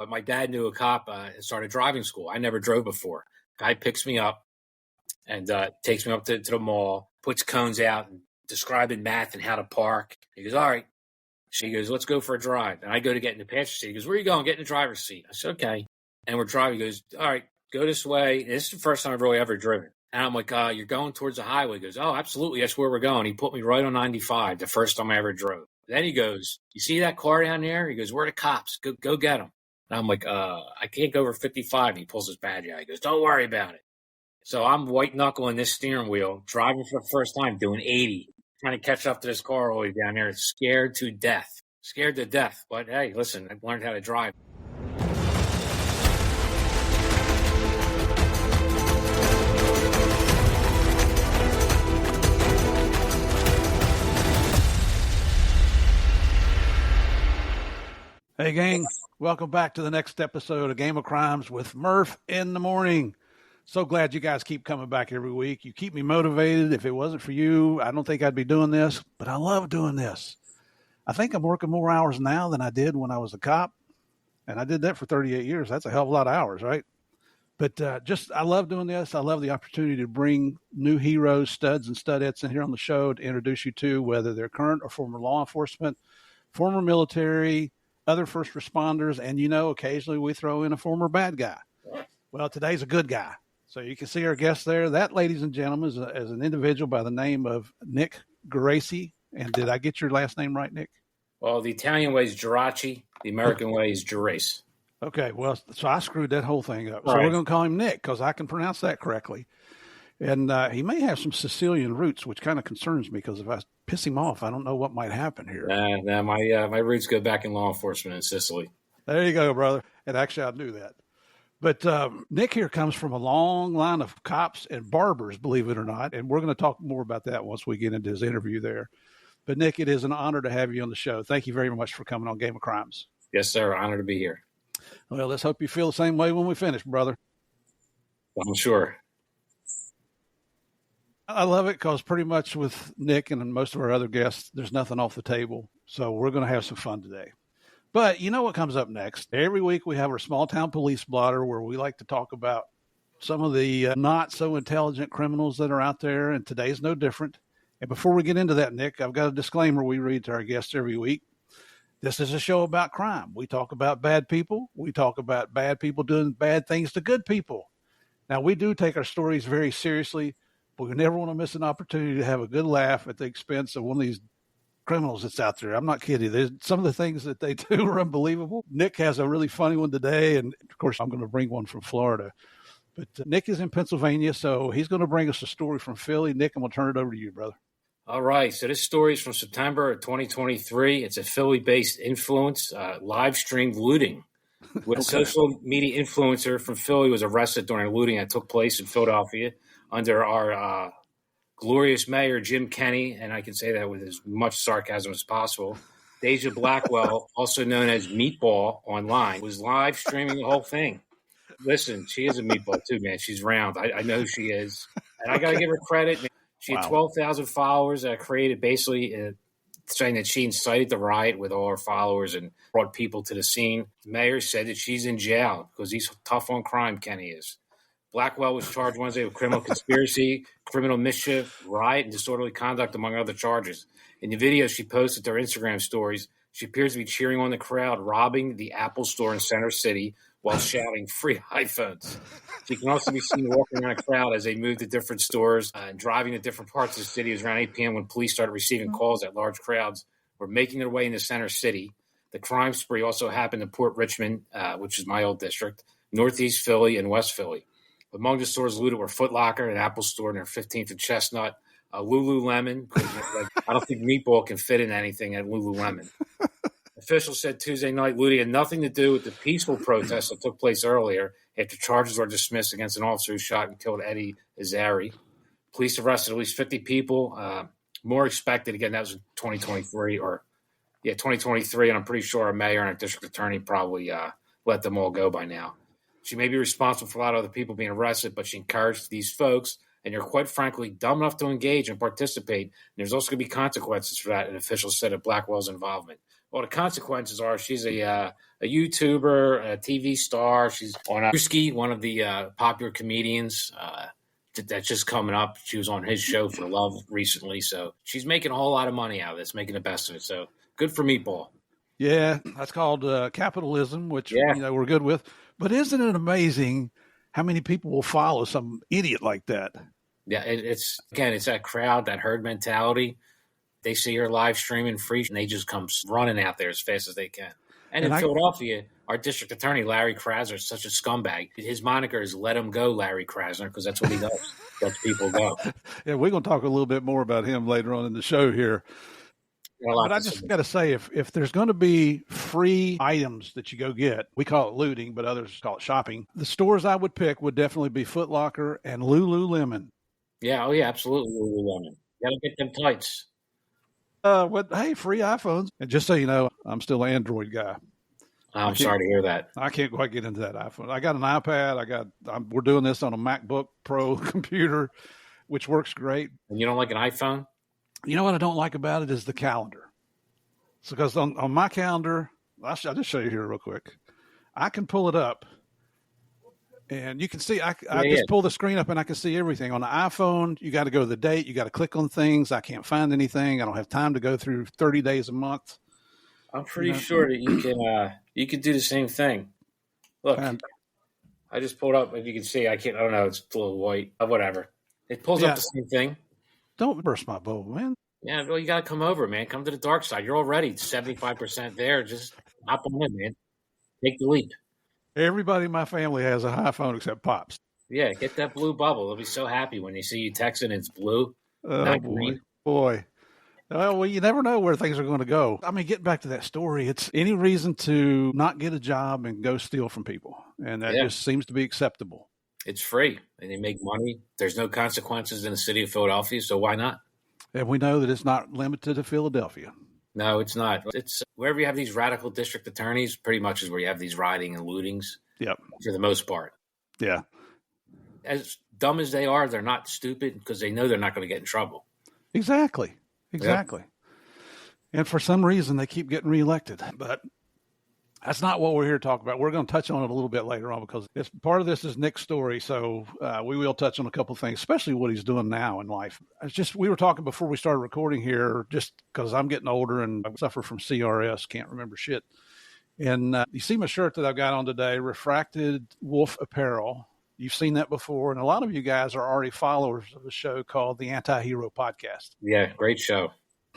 But my dad knew a cop and started driving school. I never drove before. Guy picks me up and takes me up to the mall, puts cones out and describing math and how to park. He goes, all right. She goes, let's go for a drive. And I go to get in the passenger seat. He goes, where are you going? Get in the driver's seat. I said, okay. And we're driving. He goes, all right, go this way. And this is the first time I've really ever driven. And I'm like, you're going towards the highway. He goes, oh, absolutely. That's where we're going. He put me right on 95, the first time I ever drove. Then he goes, you see that car down there? He goes, where are the cops? Go get them. And I'm like, I can't go over 55. And he pulls his badge out. He goes, don't worry about it. So I'm white knuckling this steering wheel, driving for the first time, doing 80, trying to catch up to this car all the way down there. Scared to death. But hey, listen, I learned how to drive. Hey, gang, welcome back to the next episode of Game of Crimes with Murph in the morning. So glad you guys keep coming back every week. You keep me motivated. If it wasn't for you, I don't think I'd be doing this, but I love doing this. I think I'm working more hours now than I did when I was a cop, and I did that for 38 years. That's a hell of a lot of hours, right? But I love doing this. I love the opportunity to bring new heroes, studs and studettes in here on the show to introduce you to, whether they're current or former law enforcement, former military, other first responders, and, occasionally we throw in a former bad guy. Well, today's a good guy. So you can see our guest there. That, ladies and gentlemen, is an individual by the name of Nick Gerace. And did I get your last name right, Nick? Well, the Italian way is Gerace. The American way is Gerace. Okay, well, so I screwed that whole thing up. So right. We're going to call him Nick because I can pronounce that correctly. And he may have some Sicilian roots, which kind of concerns me because if I piss him off, I don't know what might happen here. My roots go back in law enforcement in Sicily. There you go, brother. And actually, I knew that. But Nick here comes from a long line of cops and barbers, believe it or not. And we're going to talk more about that once we get into his interview there. But, Nick, it is an honor to have you on the show. Thank you very much for coming on Game of Crimes. Yes, sir. Honor to be here. Well, let's hope you feel the same way when we finish, brother. I'm sure. I love it because pretty much with Nick and most of our other guests, there's nothing off the table. So we're going to have some fun today. But you know what comes up next? Every week we have our small town police blotter where we like to talk about some of the not so intelligent criminals that are out there. And today's no different. And before we get into that, Nick, I've got a disclaimer we read to our guests every week. This is a show about crime. We talk about bad people. We talk about bad people doing bad things to good people. Now, we do take our stories very seriously, but we never want to miss an opportunity to have a good laugh at the expense of one of these criminals that's out there. I'm not kidding. There's some of the things that they do are unbelievable. Nick has a really funny one today, and of course, I'm going to bring one from Florida. But Nick is in Pennsylvania, so he's going to bring us a story from Philly. Nick, I'm going to turn it over to you, brother. All right. So this story is from September of 2023. It's a Philly-based influence, live streamed looting. With a social media influencer from Philly was arrested during a looting that took place in Philadelphia under our glorious mayor, Jim Kenney, and I can say that with as much sarcasm as possible. Deja Blackwell, also known as Meatball online, was live streaming the whole thing. Listen, she is a meatball too, man. She's round. I know she is. And I got to give her credit. Man. She had 12,000 followers that created basically saying that she incited the riot with all her followers and brought people to the scene. The mayor said that she's in jail because he's tough on crime, Kenny is. Blackwell was charged Wednesday with criminal conspiracy, criminal mischief, riot, and disorderly conduct, among other charges. In the video she posted to her Instagram stories, she appears to be cheering on the crowd, robbing the Apple store in Center City while shouting free iPhones. She can also be seen walking around a crowd as they move to different stores and driving to different parts of the city. It was around 8 p.m. when police started receiving calls that large crowds were making their way into Center City. The crime spree also happened in Port Richmond, which is my old district, Northeast Philly, and West Philly. Among the stores looted were Foot Locker, an Apple store near 15th and Chestnut, Lululemon. I don't think Meatball can fit in anything at Lululemon. Officials said Tuesday night looting had nothing to do with the peaceful protest that took place earlier after charges were dismissed against an officer who shot and killed Eddie Azari. Police arrested at least 50 people. More expected. Again, that was in 2023 2023, and I'm pretty sure our mayor and our district attorney probably let them all go by now. She may be responsible for a lot of other people being arrested, but she encouraged these folks, and you're quite frankly dumb enough to engage and participate. And there's also going to be consequences for that, an official said of Blackwell's involvement. Well, the consequences are she's a YouTuber, a TV star. She's on Brewski, one of the popular comedians that's just coming up. She was on his show for Love recently. So she's making a whole lot of money out of this, making the best of it. So good for Meatball. Yeah, that's called capitalism, which we're good with. But isn't it amazing how many people will follow some idiot like that? Yeah, it's that crowd, that herd mentality. They see her live streaming free, and they just come running out there as fast as they can. And in Philadelphia, our district attorney, Larry Krasner, is such a scumbag. His moniker is "Let him go, Larry Krasner," because that's what he does. Lets people go. Yeah, we're going to talk a little bit more about him later on in the show here. But I just got to say, if there's going to be free items that you go get, we call it looting, but others call it shopping. The stores I would pick would definitely be Foot Locker and Lululemon. Yeah, absolutely, Lululemon. You got to get them tights. Hey, free iPhones. And just so you know, I'm still an Android guy. I'm sorry to hear that. I can't quite get into that iPhone. I got an iPad. We're doing this on a MacBook Pro computer, which works great. And you don't like an iPhone? You know what I don't like about it is the calendar. So because on my calendar, I'll just show you here real quick. I can pull it up, and you can see. I just pull the screen up, and I can see everything. On the iPhone, you got to go to the date. You got to click on things. I can't find anything. I don't have time to go through 30 days a month. I'm pretty sure that you can do the same thing. Look, I just pulled up. If you can see, I don't know. It's a little white. Whatever. It pulls up the same thing. Don't burst my bubble, man. Yeah, well, you got to come over, man. Come to the dark side. You're already 75% there. Just hop on in, man. Take the leap. Everybody in my family has an iPhone except Pops. Yeah, get that blue bubble. They'll be so happy when they see you texting and it's blue, not green. Boy. Well, you never know where things are going to go. I mean, getting back to that story, it's any reason to not get a job and go steal from people. And that just seems to be acceptable. It's free, and they make money. There's no consequences in the city of Philadelphia, so why not? And we know that it's not limited to Philadelphia. No, it's not. It's wherever you have these radical district attorneys, pretty much is where you have these rioting and lootings. Yep. For the most part. Yeah. As dumb as they are, they're not stupid because they know they're not going to get in trouble. Exactly. Yep. And for some reason, they keep getting reelected. But that's not what we're here to talk about. We're going to touch on it a little bit later on because part of this is Nick's story. So we will touch on a couple of things, especially what he's doing now in life. We were talking before we started recording here, just because I'm getting older and I suffer from CRS, can't remember shit. And you see my shirt that I've got on today, Refracted Wolf Apparel. You've seen that before. And a lot of you guys are already followers of a show called the Anti-Hero Podcast. Yeah, great show.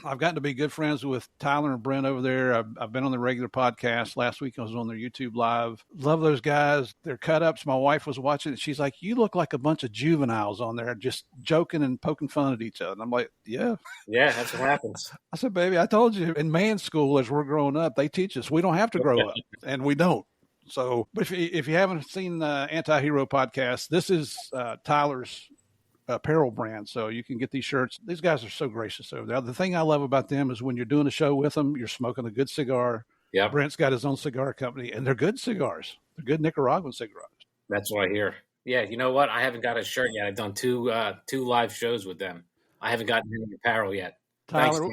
I've gotten to be good friends with Tyler and Brent over there. I've been on the regular podcast. Last week I was on their YouTube live. Love those guys. Their cut-ups. My wife was watching it. She's like, you look like a bunch of juveniles on there just joking and poking fun at each other. And I'm like, yeah. Yeah, that's what happens. I said, baby, I told you in man school as we're growing up, they teach us we don't have to grow up, and we don't. So, but if you haven't seen the Anti-Hero Podcast, this is Tyler's apparel brand, so you can get these shirts. These guys are so gracious over there. The thing I love about them is when you're doing a show with them, you're smoking a good cigar. Yeah, Brent's got his own cigar company, and they're good cigars. They're good Nicaraguan cigars. That's what I hear. Yeah, you know what? I haven't got a shirt yet. I've done two live shows with them. I haven't gotten any apparel yet. Thanks, Tyler.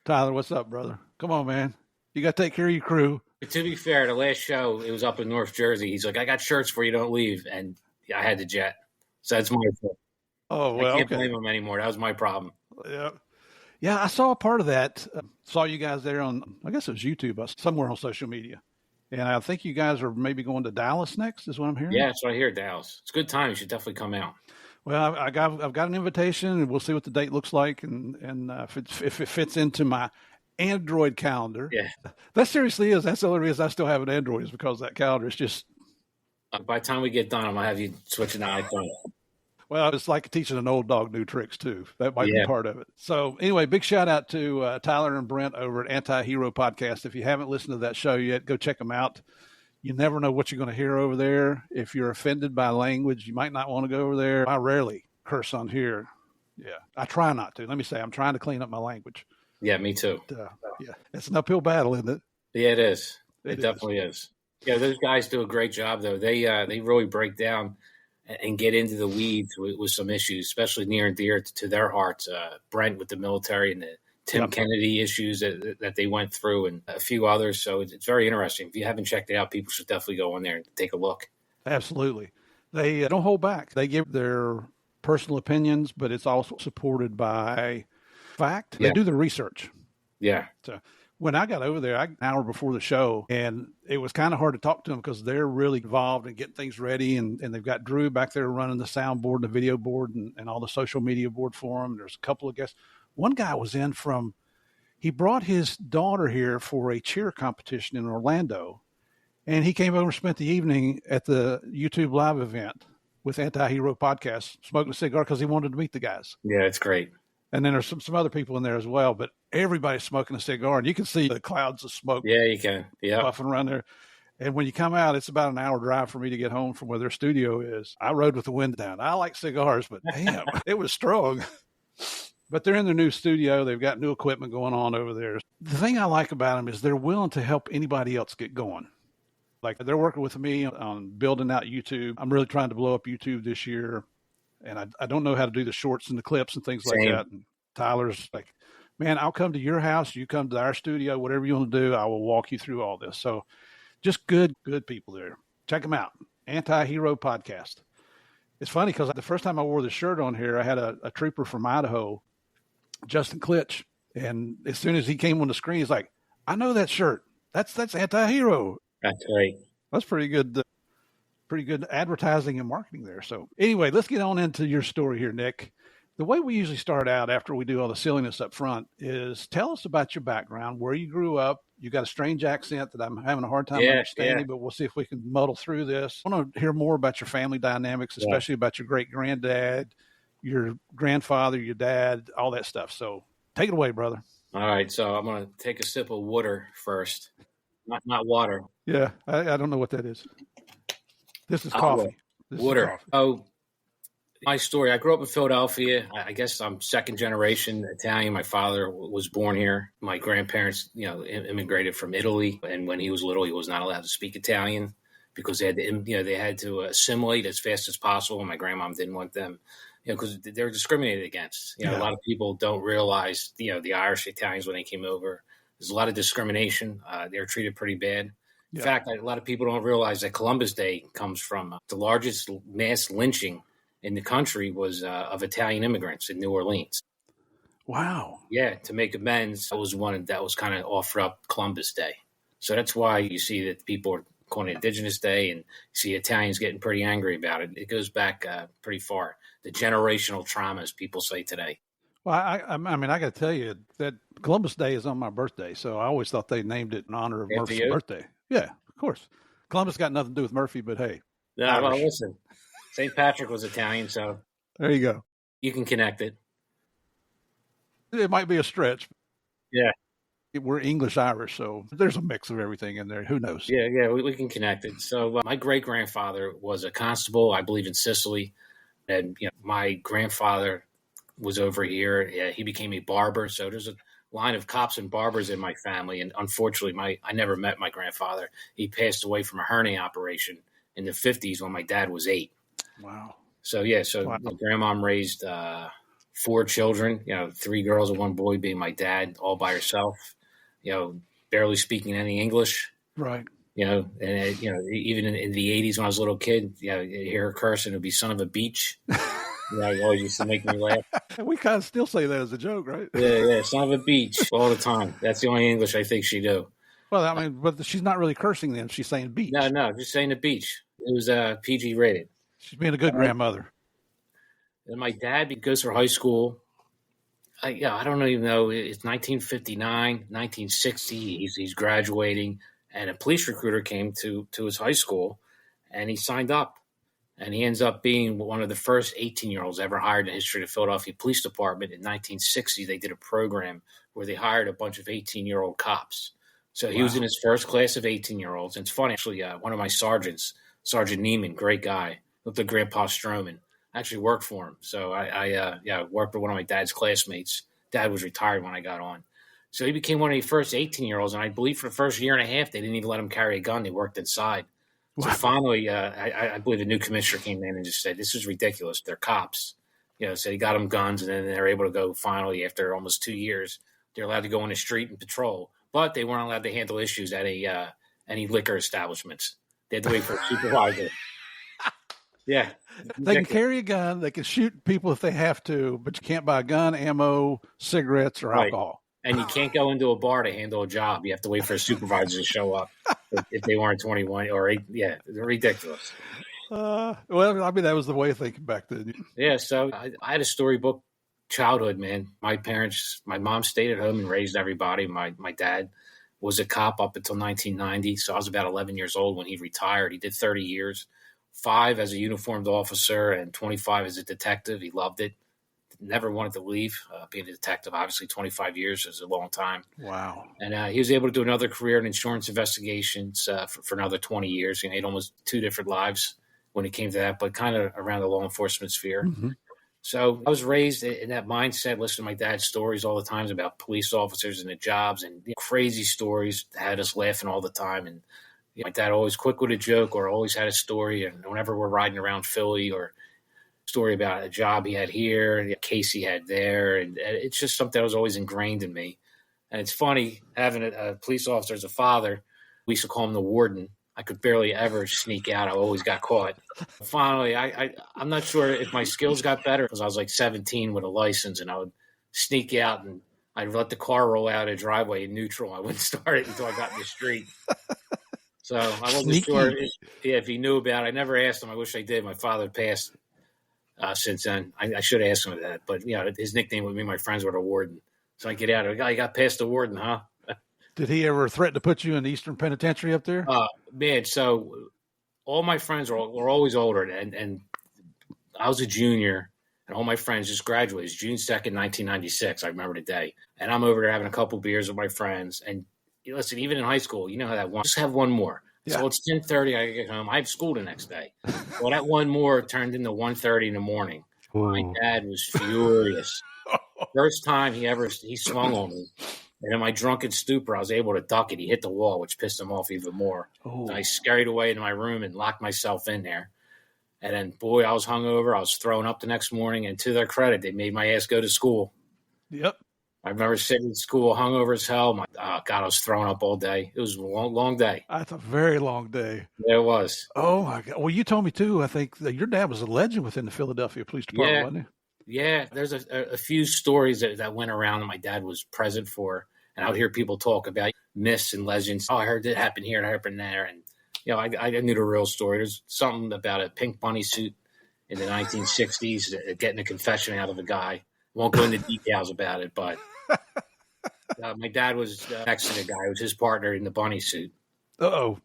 Tyler, what's up, brother? Come on, man. You got to take care of your crew. To be fair, the last show, it was up in North Jersey. He's like, I got shirts for you, don't leave. And I had to jet. So that's my fault. Oh, well, I can't blame him anymore. That was my problem. Yeah, I saw a part of that. Saw you guys there on, I guess it was YouTube, somewhere on social media. And I think you guys are maybe going to Dallas next, is what I'm hearing. Yeah, that's what I hear, Dallas. It's a good time. You should definitely come out. Well, I've got an invitation, and we'll see what the date looks like, and if it fits into my Android calendar. Yeah, that seriously is. That's the only reason I still have an Android is because that calendar is just. By the time we get done, I'm gonna have you switching to iPhone. Well, it's like teaching an old dog new tricks, too. That might be part of it. So anyway, big shout out to Tyler and Brent over at Anti-Hero Podcast. If you haven't listened to that show yet, go check them out. You never know what you're going to hear over there. If you're offended by language, you might not want to go over there. I rarely curse on here. Yeah, I try not to. Let me say, I'm trying to clean up my language. Yeah, me too. Yeah, it's an uphill battle, isn't it? Yeah, it is. It definitely is. Yeah, those guys do a great job, though. They really break down and get into the weeds with some issues, especially near and dear to their hearts. Brent with the military and the Tim Kennedy issues that they went through, and a few others. So it's very interesting. If you haven't checked it out, people should definitely go in there and take a look. Absolutely. They don't hold back. They give their personal opinions, but it's also supported by fact. They do the research. Yeah. So when I got over there, an hour before the show, and it was kind of hard to talk to them because they're really involved in getting things ready. And they've got Drew back there running the soundboard, the video board, and all the social media board for them. There's a couple of guests. One guy was in he brought his daughter here for a cheer competition in Orlando. And he came over and spent the evening at the YouTube live event with Anti-Hero Podcast, smoking a cigar because he wanted to meet the guys. Yeah, it's great. And then there's some other people in there as well, but everybody's smoking a cigar, and you can see the clouds of smoke. Yeah, you can. Yeah, puffing around there. And when you come out, it's about an hour drive for me to get home from where their studio is. I rode with the wind down. I like cigars, but damn, it was strong. But they're in their new studio. They've got new equipment going on over there. The thing I like about them is they're willing to help anybody else get going. Like, they're working with me on building out YouTube. I'm really trying to blow up YouTube this year. And I don't know how to do the shorts and the clips and things like that. And Tyler's like, man, I'll come to your house. You come to our studio, whatever you want to do. I will walk you through all this. So just good people there. Check them out. Anti-Hero Podcast. It's funny because the first time I wore this shirt on here, I had a trooper from Idaho, Justin Klitsch. And as soon as he came on the screen, he's like, I know that shirt. That's Anti-Hero. That's right. That's pretty good advertising and marketing there. So anyway, let's get on into your story here, Nick. The way we usually start out after we do all the silliness up front is tell us about your background, where you grew up. You got a strange accent that I'm having a hard time understanding, but we'll see if we can muddle through this. I want to hear more about your family dynamics, especially about your great granddad, your grandfather, your dad, all that stuff. So take it away, brother. All right. So I'm going to take a sip of water first. Not water. Yeah, I don't know what that is. This is coffee. Water. Oh, my story. I grew up in Philadelphia. I guess I'm second generation Italian. My father was born here. My grandparents, immigrated from Italy. And when he was little, he was not allowed to speak Italian because they had to assimilate as fast as possible. And my grandmom didn't want them, because they were discriminated against. A lot of people don't realize, the Irish Italians when they came over. There's a lot of discrimination. They were treated pretty bad. In fact, a lot of people don't realize that Columbus Day comes from the largest mass lynching in the country was of Italian immigrants in New Orleans. Wow. Yeah, to make amends, that was kind of offered up Columbus Day. So that's why you see that people are calling it Indigenous Day, and you see Italians getting pretty angry about it. It goes back pretty far. The generational trauma, as people say today. Well, I mean, I got to tell you that Columbus Day is on my birthday, so I always thought they named it in honor of Murph's birthday. Yeah, of course. Columbus got nothing to do with Murphy, but hey. No, well, listen, St. Patrick was Italian, so there you go. You can connect it. It might be a stretch. Yeah. We're English-Irish, so there's a mix of everything in there. Who knows? Yeah, we can connect it. So my great-grandfather was a constable, I believe, in Sicily. And my grandfather was over here. Yeah, he became a barber. So there's a line of cops and barbers in my family. And unfortunately, I never met my grandfather. He passed away from a hernia operation in the 50s when my dad was 8. Wow. So, my grandmom raised 4 children, 3 girls and 1 boy, being my dad, all by herself, barely speaking any English. Right. And even in the 80s when I was a little kid, you hear her curse and it would be son of a beach. It always used to make me laugh. We kind of still say that as a joke, right? Yeah, son of a beach all the time. That's the only English I think she knew. Well, I mean, but she's not really cursing then. She's saying beach. No, just saying the beach. It was PG rated. She's being a good grandmother. And my dad goes for high school. I don't even know. It's 1959, 1960. He's graduating. And a police recruiter came to his high school, and he signed up. And he ends up being one of the first 18-year-olds ever hired in the history of the Philadelphia Police Department. In 1960, they did a program where they hired a bunch of 18-year-old cops. So he was in his first class of 18-year-olds. And it's funny, actually, one of my sergeants, Sergeant Neiman, great guy, looked like Grandpa Stroman. I actually worked for him. So I worked with one of my dad's classmates. Dad was retired when I got on. So he became one of the first 18-year-olds, and I believe for the first year and a half, they didn't even let him carry a gun. They worked inside. Wow. So finally, I believe the new commissioner came in and just said, this is ridiculous. They're cops. So he got them guns, and then they're able to go finally, after almost 2 years, They're allowed to go on the street and patrol, but they weren't allowed to handle issues at any liquor establishments. They had to wait for a supervisor. Yeah. They can carry a gun. They can shoot people if they have to, but you can't buy a gun, ammo, cigarettes, or alcohol. And you can't go into a bar to handle a job. You have to wait for a supervisor to show up if they weren't 21 or 8. Yeah, ridiculous. Well, I mean, that was the way of thinking back then. Yeah, so I had a storybook childhood, man. My mom stayed at home and raised everybody. My dad was a cop up until 1990, so I was about 11 years old when he retired. He did 30 years, 5 as a uniformed officer and 25 as a detective. He loved it. Never wanted to leave. Being a detective, obviously 25 years is a long time. Wow. And he was able to do another career in insurance investigations for another 20 years. He had almost 2 different lives when it came to that, but kind of around the law enforcement sphere. Mm-hmm. So I was raised in that mindset, listening to my dad's stories all the time about police officers and the jobs and crazy stories that had us laughing all the time. And my dad always quick with a joke or always had a story. And whenever we're riding around Philly or story about a job he had here and a case he had there. And it's just something that was always ingrained in me. And it's funny, having a police officer as a father, we used to call him the warden. I could barely ever sneak out. I always got caught. Finally, I'm not sure if my skills got better because I was like 17 with a license, and I would sneak out and I'd let the car roll out of the driveway in neutral. I wouldn't start it until I got in the street. So I wasn't sure if he knew about it. I never asked him. I wish I did. My father passed since then. I should have asked him that. But, his nickname with me, my friends were the warden. So I get out. I got past the warden, huh? Did he ever threaten to put you in the Eastern Penitentiary up there? Man, so all my friends were always older, and I was a junior, and all my friends just graduated. It's June 2nd, 1996. I remember the day. And I'm over there having a couple beers with my friends. And listen, even in high school, you know how that one, just have one more. Yeah. So it's 10:30. I get home. I have school the next day. Well, that one more turned into 1:30 in the morning. Ooh. My dad was furious. First time he swung on me. And in my drunken stupor, I was able to duck it. He hit the wall, which pissed him off even more. I scurried away into my room and locked myself in there. And then, boy, I was hungover. I was thrown up the next morning. And to their credit, they made my ass go to school. Yep. I remember sitting in school, hungover as hell. God, I was thrown up all day. It was a long, long day. That's a very long day. Yeah, it was. Oh, my God. Well, you told me, too, I think that your dad was a legend within the Philadelphia Police Department, wasn't he? Yeah, there's a few stories that went around that my dad was present for. And I would hear people talk about myths and legends. Oh, I heard that happened here and happened there. And, I knew the real story. There's something about a pink bunny suit in the 1960s, getting a confession out of a guy. Won't go into details about it, but my dad was next to the guy. It was his partner in the bunny suit. Uh-oh.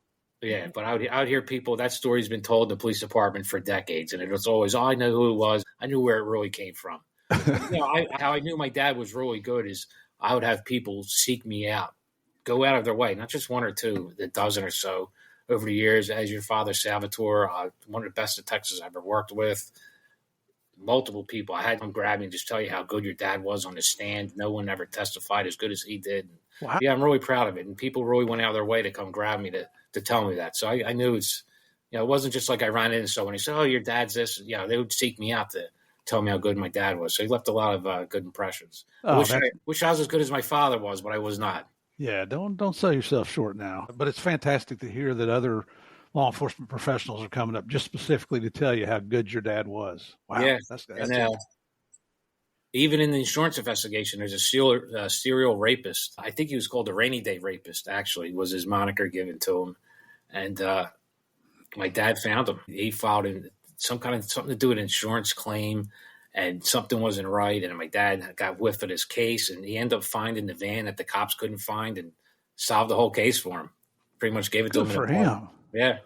Yeah, but I would hear people, that story's been told in the police department for decades. And it was always, I know who it was. I knew where it really came from. How I knew my dad was really good is I would have people seek me out, go out of their way, not just one or two, a dozen or so over the years. As your father, Salvatore, one of the best detectives I ever worked with, multiple people. I had them grab me and just tell you how good your dad was on the stand. No one ever testified as good as he did. Wow. Yeah, I'm really proud of it. And people really went out of their way to come grab me to tell me that. So I knew it wasn't just like I ran into someone. He said, oh, your dad's this. They would seek me out to tell me how good my dad was. So he left a lot of good impressions. I wish I was as good as my father was, but I was not. Yeah, don't sell yourself short now. But it's fantastic to hear that other law enforcement professionals are coming up just specifically to tell you how good your dad was. Wow. Yeah. That's even in the insurance investigation, there's a serial rapist. I think he was called a rainy day rapist, actually, was his moniker given to him. And my dad found him. He filed something to do with an insurance claim, and something wasn't right. And my dad got whiff of his case, and he ended up finding the van that the cops couldn't find and solved the whole case for him. Pretty much gave it to him. Good for him. Yeah.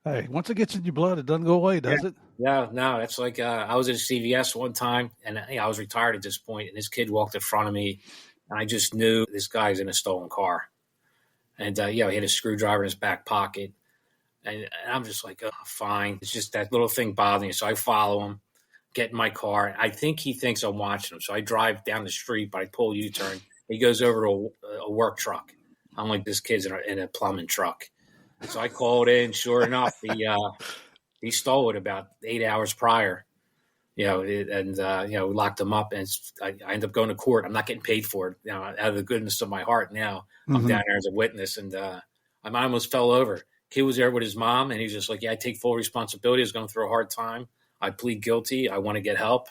Hey, once it gets in your blood, it doesn't go away, does it? Yeah, no. It's like I was at a CVS one time, and I was retired at this point, and this kid walked in front of me, and I just knew this guy's in a stolen car. And, he had a screwdriver in his back pocket. And I'm just like, oh, fine. It's just that little thing bothering me. So I follow him, get in my car. I think he thinks I'm watching him. So I drive down the street, but I pull a U-turn. He goes over to a work truck. I'm like, this kid's in a plumbing truck. So I called in. Sure enough, he stole it about 8 hours prior. We locked him up, and I ended up going to court. I'm not getting paid for it, out of the goodness of my heart. Now I'm down there as a witness, and I almost fell over. Kid was there with his mom, and he was just like, "Yeah, I take full responsibility. I was going through a hard time. I plead guilty. I want to get help."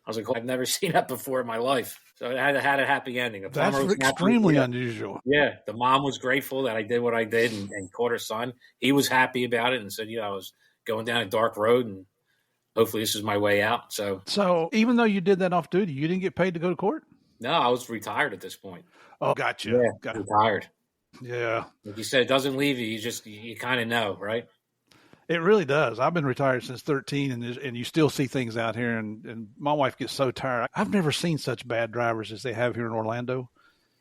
I was like, I've never seen that before in my life. So it had a happy ending. That's extremely unusual. Yeah. The mom was grateful that I did what I did and caught her son. He was happy about it and said, I was going down a dark road, and hopefully this is my way out. So even though you did that off duty, you didn't get paid to go to court? No, I was retired at this point. Oh, gotcha. Yeah, retired. Yeah. Like you said, it doesn't leave you. You kind of know, right? It really does. I've been retired since 13, and you still see things out here, and my wife gets so tired. I've never seen such bad drivers as they have here in Orlando.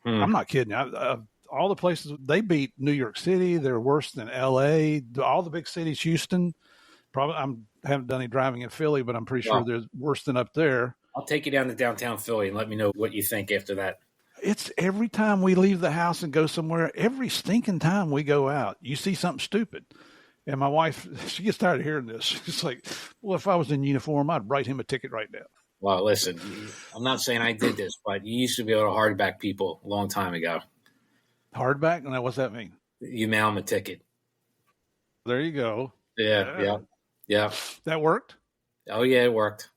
I'm not kidding you. All the places, they beat New York City. They're worse than L.A., all the big cities, Houston. Probably I haven't done any driving in Philly, but I'm pretty sure they're worse than up there. I'll take you down to downtown Philly and let me know what you think after that. It's every time we leave the house and go somewhere, every stinking time we go out, you see something stupid. And my wife, she gets tired of hearing this. She's like, well, if I was in uniform, I'd write him a ticket right now. Well, listen, I'm not saying I did this, but you used to be able to hardback people a long time ago. Hardback? Now, what's that mean? You mail them a ticket. There you go. Yeah. That worked? Oh, yeah, it worked.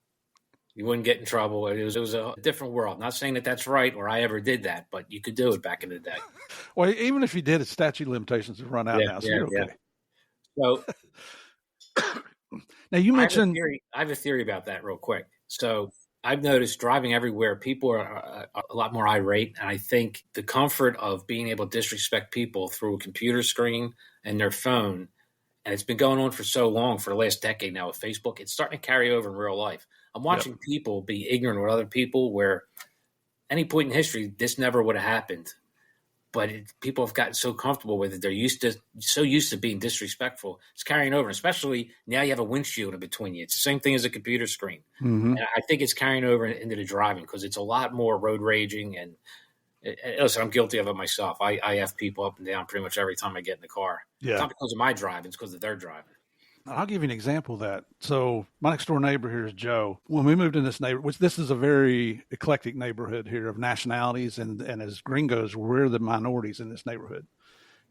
You wouldn't get in trouble. It was a different world. Not saying that that's right or I ever did that, but you could do it back in the day. Well, even if you did, it's statute of limitations have run out now, so you're okay. Yeah. So now you mentioned I have a theory about that real quick. So I've noticed driving everywhere, people are a lot more irate. And I think the comfort of being able to disrespect people through a computer screen and their phone, and it's been going on for so long, for the last decade now with Facebook, it's starting to carry over in real life. I'm watching people be ignorant with other people where any point in history, this never would have happened. But people have gotten so comfortable with it. They're so used to being disrespectful. It's carrying over, especially now you have a windshield in between you. It's the same thing as a computer screen. And I think it's carrying over into the driving because it's a lot more road raging. And listen, I'm guilty of it myself. I F people up and down pretty much every time I get in the car. Yeah. It's not because of my driving. It's because of their driving. I'll give you an example of that. So my next door neighbor here is Joe. When we moved in this neighborhood, which this is a very eclectic neighborhood here of nationalities, and as gringos, we're the minorities in this neighborhood.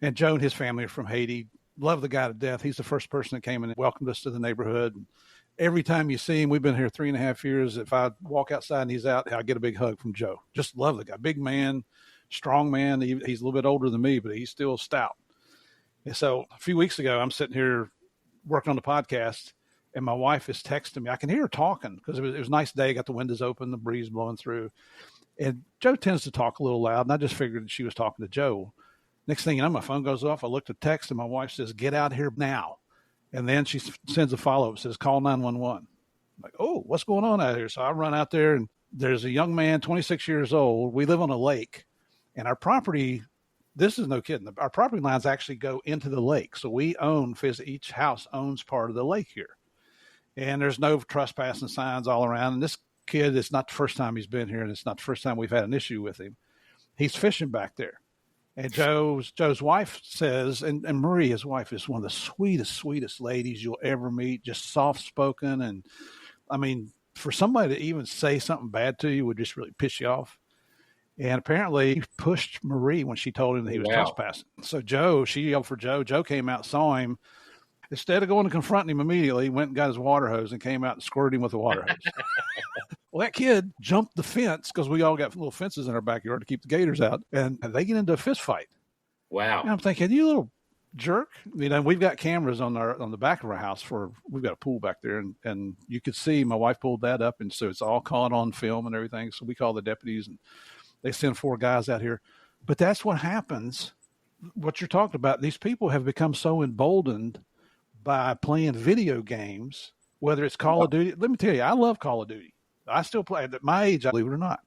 And Joe and his family are from Haiti. Love the guy to death. He's the first person that came in and welcomed us to the neighborhood. And every time you see him, we've been here 3.5 years. If I walk outside and he's out, I get a big hug from Joe. Just love the guy. Big man, strong man. He's a little bit older than me, but he's still stout. And so a few weeks ago, I'm sitting here working on the podcast, and my wife is texting me. I can hear her talking because it was a nice day. Got the windows open, the breeze blowing through. And Joe tends to talk a little loud, and I just figured that she was talking to Joe. Next thing you know, my phone goes off. I look at the text, and my wife says, "Get out here now." And then she sends a follow-up, says, "Call 911." I'm like, oh, what's going on out here? So I run out there, and there's a young man, 26 years old. We live on a lake, and our property, this is no kidding, our property lines actually go into the lake. So we own, each house owns part of the lake here. And there's no trespassing signs all around. And this kid, it's not the first time he's been here, and it's not the first time we've had an issue with him. He's fishing back there. And Joe's wife says, and Marie, his wife, is one of the sweetest ladies you'll ever meet, just soft-spoken. And, I mean, for somebody to even say something bad to you would just really piss you off. And apparently he pushed Marie when she told him that he was trespassing. So she yelled for Joe. Joe came out, saw him. Instead of going to confront him immediately, he went and got his water hose and came out and squirted him with a water hose. Well, that kid jumped the fence because we all got little fences in our backyard to keep the gators out, and they get into a fist fight. Wow. And I'm thinking, you little jerk. We've got cameras on the back of our house we've got a pool back there, and you could see my wife pulled that up, and so it's all caught on film and everything. So we call the deputies, and they send 4 guys out here. But that's what happens. What you're talking about, these people have become so emboldened by playing video games, whether it's Call of Duty. Let me tell you, I love Call of Duty. I still play at my age, I believe it or not.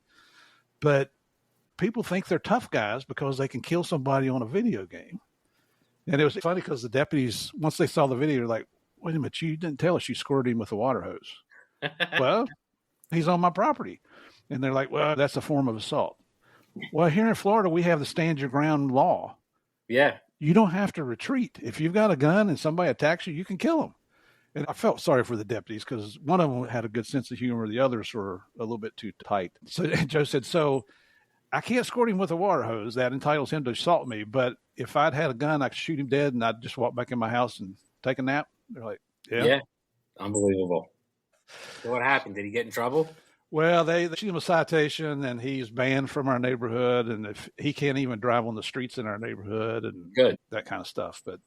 But people think they're tough guys because they can kill somebody on a video game. And it was funny because the deputies, once they saw the video, they're like, wait a minute, you didn't tell us you squirted him with a water hose. Well, he's on my property. And they're like, well, that's a form of assault. Well, here in Florida, we have the stand your ground law. Yeah. You don't have to retreat. If you've got a gun and somebody attacks you, you can kill them. And I felt sorry for the deputies because one of them had a good sense of humor. The others were a little bit too tight. So Joe said, so I can't squirt him with a water hose. That entitles him to assault me. But if I'd had a gun, I could shoot him dead and I'd just walk back in my house and take a nap. They're like, yeah. Unbelievable. So what happened? Did he get in trouble? Well, they issued him a citation, and he's banned from our neighborhood, and if he can't even drive on the streets in our neighborhood, and that kind of stuff. But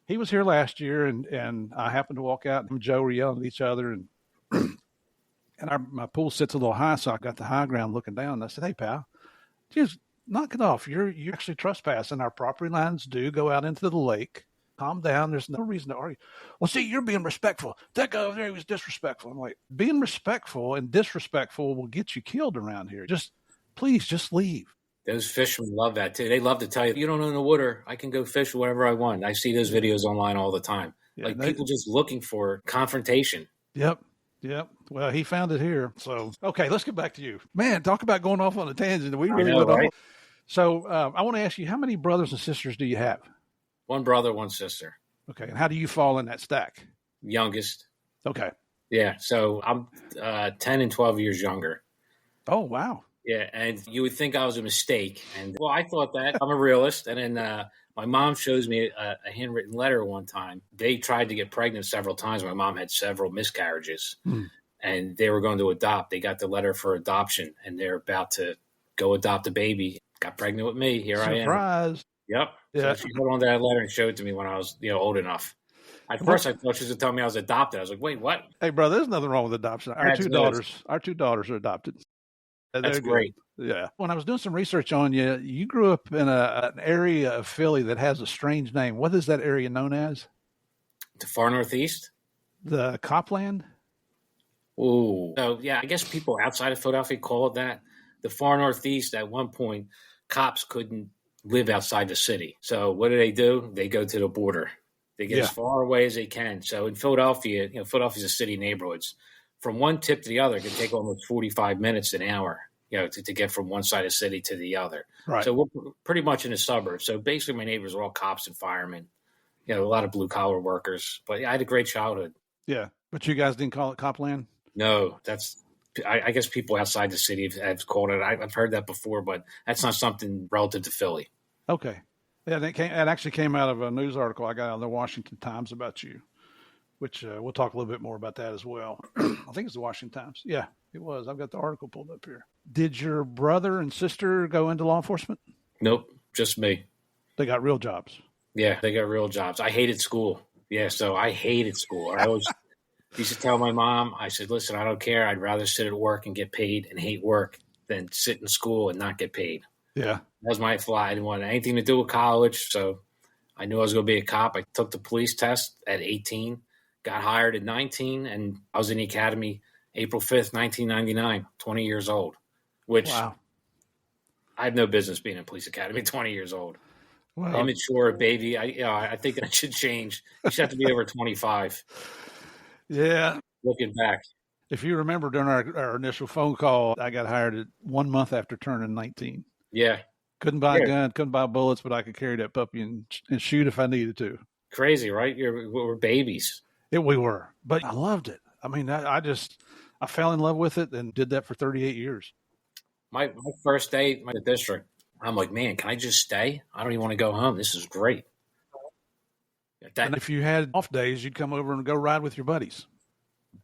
he was here last year, and I happened to walk out, and Joe were yelling at each other, and my pool sits a little high, so I got the high ground looking down. And I said, "Hey, pal, just knock it off. You're actually trespassing. Our property lines do go out into the lake. Calm down. There's no reason to argue." Well, see, you're being respectful. That guy over there, he was disrespectful. I'm like, being respectful and disrespectful will get you killed around here. Please leave. Those fishermen love that too. They love to tell you don't own the water. I can go fish wherever I want. I see those videos online all the time. Yeah, people just looking for confrontation. Yep. Well, he found it here. So, okay, let's get back to you. Man, talk about going off on a tangent. We really went off. So I want to ask you, how many brothers and sisters do you have? One brother, one sister. Okay. And how do you fall in that stack? Youngest. Okay. Yeah. So I'm 10 and 12 years younger. Oh, wow. Yeah. And you would think I was a mistake. And well, I thought that. I'm a realist. And then my mom shows me a handwritten letter one time. They tried to get pregnant several times. My mom had several miscarriages and they were going to adopt. They got the letter for adoption and they're about to go adopt a baby. Got pregnant with me. Here I am. Surprise. Yep. Yeah. So she held on to that letter and showed it to me when I was, old enough. At first, I thought she was going to tell me I was adopted. I was like, "Wait, what?" Hey, brother, there's nothing wrong with adoption. Our two daughters are adopted. That's great. Yeah. When I was doing some research on you, you grew up in an area of Philly that has a strange name. What is that area known as? The far northeast. The Copland. Oh, so yeah. I guess people outside of Philadelphia call it that. The far northeast. At one point, cops couldn't live outside the city. So what do? They go to the border. They get as far away as they can. So in Philadelphia, Philadelphia's a city neighborhoods. From one tip to the other, it can take almost 45 minutes an hour, to get from one side of the city to the other. Right. So we're pretty much in the suburbs. So basically my neighbors are all cops and firemen, a lot of blue collar workers. But I had a great childhood. Yeah. But you guys didn't call it Copland? No, I guess people outside the city have called it. I've heard that before, but that's not something relative to Philly. Okay. Yeah, it actually came out of a news article I got out of the Washington Times about you, which we'll talk a little bit more about that as well. I think it's the Washington Times. Yeah, it was. I've got the article pulled up here. Did your brother and sister go into law enforcement? Nope, just me. They got real jobs. Yeah, they got real jobs. I hated school. Yeah, so I hated school. I always used to tell my mom, I said, "Listen, I don't care. I'd rather sit at work and get paid and hate work than sit in school and not get paid." Yeah. That was my flaw. I didn't want anything to do with college, so I knew I was going to be a cop. I took the police test at 18, got hired at 19, and I was in the academy April 5th, 1999, 20 years old, which I have no business being in police academy at 20 years old. Wow. Immature baby. I think that should change. You should have to be over 25. Yeah. Looking back. If you remember during our initial phone call, I got hired at 1 month after turning 19. Yeah. Couldn't buy a gun, couldn't buy bullets, but I could carry that puppy and shoot if I needed to. Crazy, right? We're babies. We were, but I loved it. I mean, I fell in love with it and did that for 38 years. My first day in the district, I'm like, man, can I just stay? I don't even want to go home. This is great. And if you had off days, you'd come over and go ride with your buddies.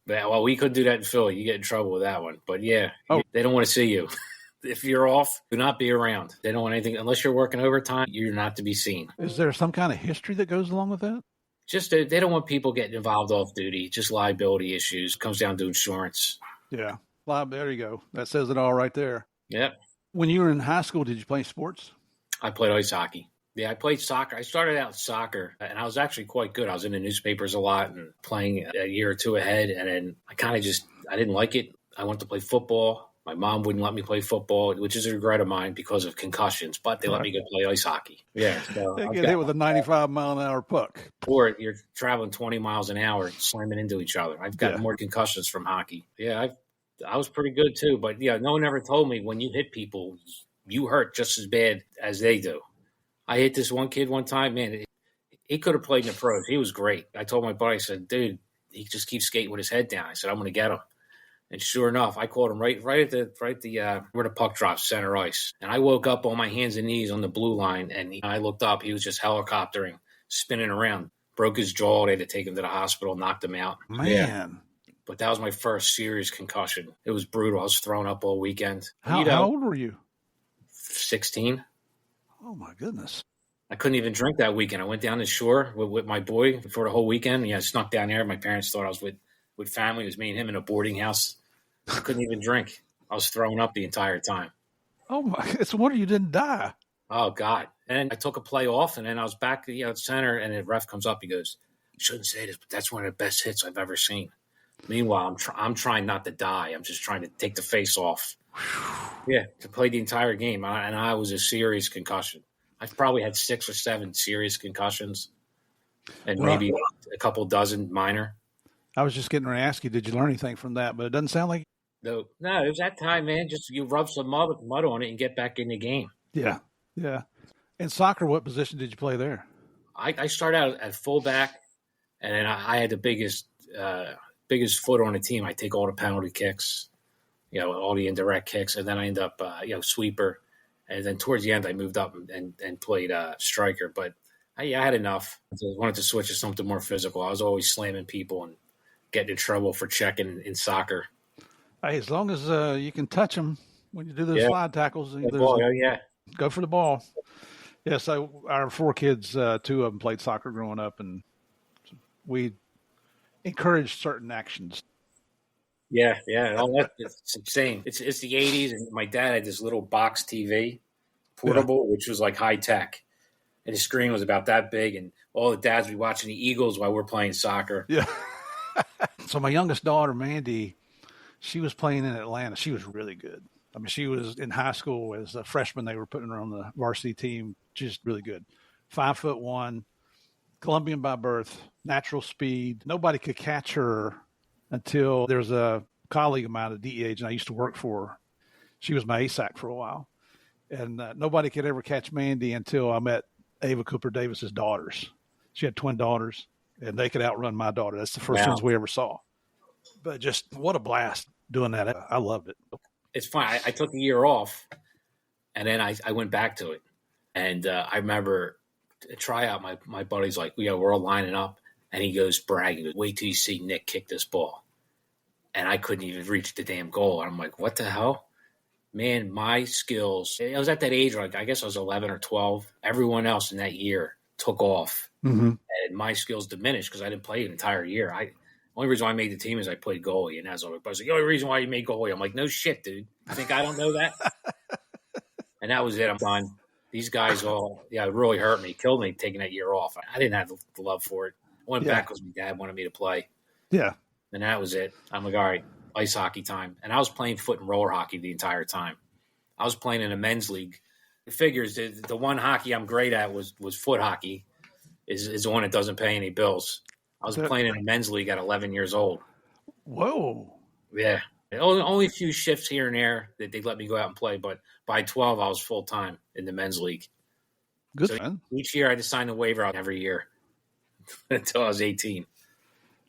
Yeah, well, we couldn't do that in Philly. You get in trouble with that one. But yeah, they don't want to see you. If you're off, do not be around. They don't want anything. Unless you're working overtime, you're not to be seen. Is there some kind of history that goes along with that? Just they don't want people getting involved off duty. Just liability issues. Comes down to insurance. Yeah. There you go. That says it all right there. Yep. When you were in high school, did you play sports? I played ice hockey. Yeah, I played soccer. I started out soccer, and I was actually quite good. I was in the newspapers a lot and playing a year or two ahead, and then I didn't like it. I wanted to play football. My mom wouldn't let me play football, which is a regret of mine because of concussions, but they let me go play ice hockey. Yeah. So they get hit with a 95-mile-an-hour puck. Or you're traveling 20 miles an hour, slamming into each other. I've got more concussions from hockey. Yeah, I was pretty good too, but no one ever told me when you hit people, you hurt just as bad as they do. I hit this one kid one time, man, he could have played in the pros. He was great. I told my buddy, I said, dude, he just keeps skating with his head down. I said, I'm going to get him. And sure enough, I caught him right at the where the puck drops, center ice. And I woke up on my hands and knees on the blue line, and I looked up. He was just helicoptering, spinning around, broke his jaw. They had to take him to the hospital, knocked him out. Man. Yeah. But that was my first serious concussion. It was brutal. I was thrown up all weekend. How old were you? 16. Oh, my goodness. I couldn't even drink that weekend. I went down the shore with my boy for the whole weekend. Yeah, I snuck down there. My parents thought I was with family. It was me and him in a boarding house. I couldn't even drink. I was throwing up the entire time. Oh, my. It's a wonder you didn't die. Oh, God. And I took a play off, and then I was back at center, and the ref comes up. He goes, "You shouldn't say this, but that's one of the best hits I've ever seen." Meanwhile, I'm trying not to die. I'm just trying to take the face off. Yeah, to play the entire game. And I was a serious concussion. I've probably had 6 or 7 serious concussions and maybe a couple dozen minor. I was just getting ready to ask you, did you learn anything from that? But it doesn't sound like. No, it was that time, man. Just you rub some mud on it and get back in the game. Yeah, yeah. In soccer, what position did you play there? I started out at fullback, and then I had the biggest foot on the team. I take all the penalty kicks, all the indirect kicks, and then I end up, sweeper. And then towards the end, I moved up and played striker. But I had enough. I wanted to switch to something more physical. I was always slamming people and getting in trouble for checking in soccer. Hey, as long as you can touch them when you do those slide tackles, go for the ball. Yeah, so our 4 kids, 2 of them played soccer growing up, and we encouraged certain actions. Yeah. It's insane. It's the 80s, and my dad had this little box TV, portable, which was like high tech. And the screen was about that big, and all the dads would be watching the Eagles while we're playing soccer. Yeah. So my youngest daughter, Mandy, she was playing in Atlanta. She was really good. I mean, she was in high school as a freshman. They were putting her on the varsity team. Just really good. 5'1", Colombian by birth, natural speed. Nobody could catch her until there's a colleague of mine at DEH, and I used to work for her. She was my ASAC for a while. And nobody could ever catch Mandy until I met Ava Cooper Davis's daughters. She had twin daughters, and they could outrun my daughter. That's the first ones we ever saw. But just what a blast doing that. I loved it. It's fine. I took a year off, and then I went back to it. And I remember a tryout, my buddy's like, we're all lining up. And he goes bragging, "Wait till you see Nick kick this ball." And I couldn't even reach the damn goal. And I'm like, what the hell? Man, my skills, I was at that age, like I guess I was 11 or 12. Everyone else in that year took off. Mm-hmm. And my skills diminished because I didn't play an entire year. Only reason why I made the team is I played goalie. And that's all. But I was like, the only reason why you made goalie. I'm like, no shit, dude. You think I don't know that? And that was it. I'm done. These guys it really hurt me, killed me taking that year off. I didn't have the love for it. I went back because my dad wanted me to play. Yeah. And that was it. I'm like, all right, ice hockey time. And I was playing foot and roller hockey the entire time. I was playing in a men's league. It figures the one hockey I'm great at was foot hockey, is the one that doesn't pay any bills. I was playing in a men's league at 11 years old. Whoa. Yeah. Only a few shifts here and there that they let me go out and play. But by 12, I was full-time in the men's league. Good, so man. Each year I had to sign a waiver out every year until I was 18.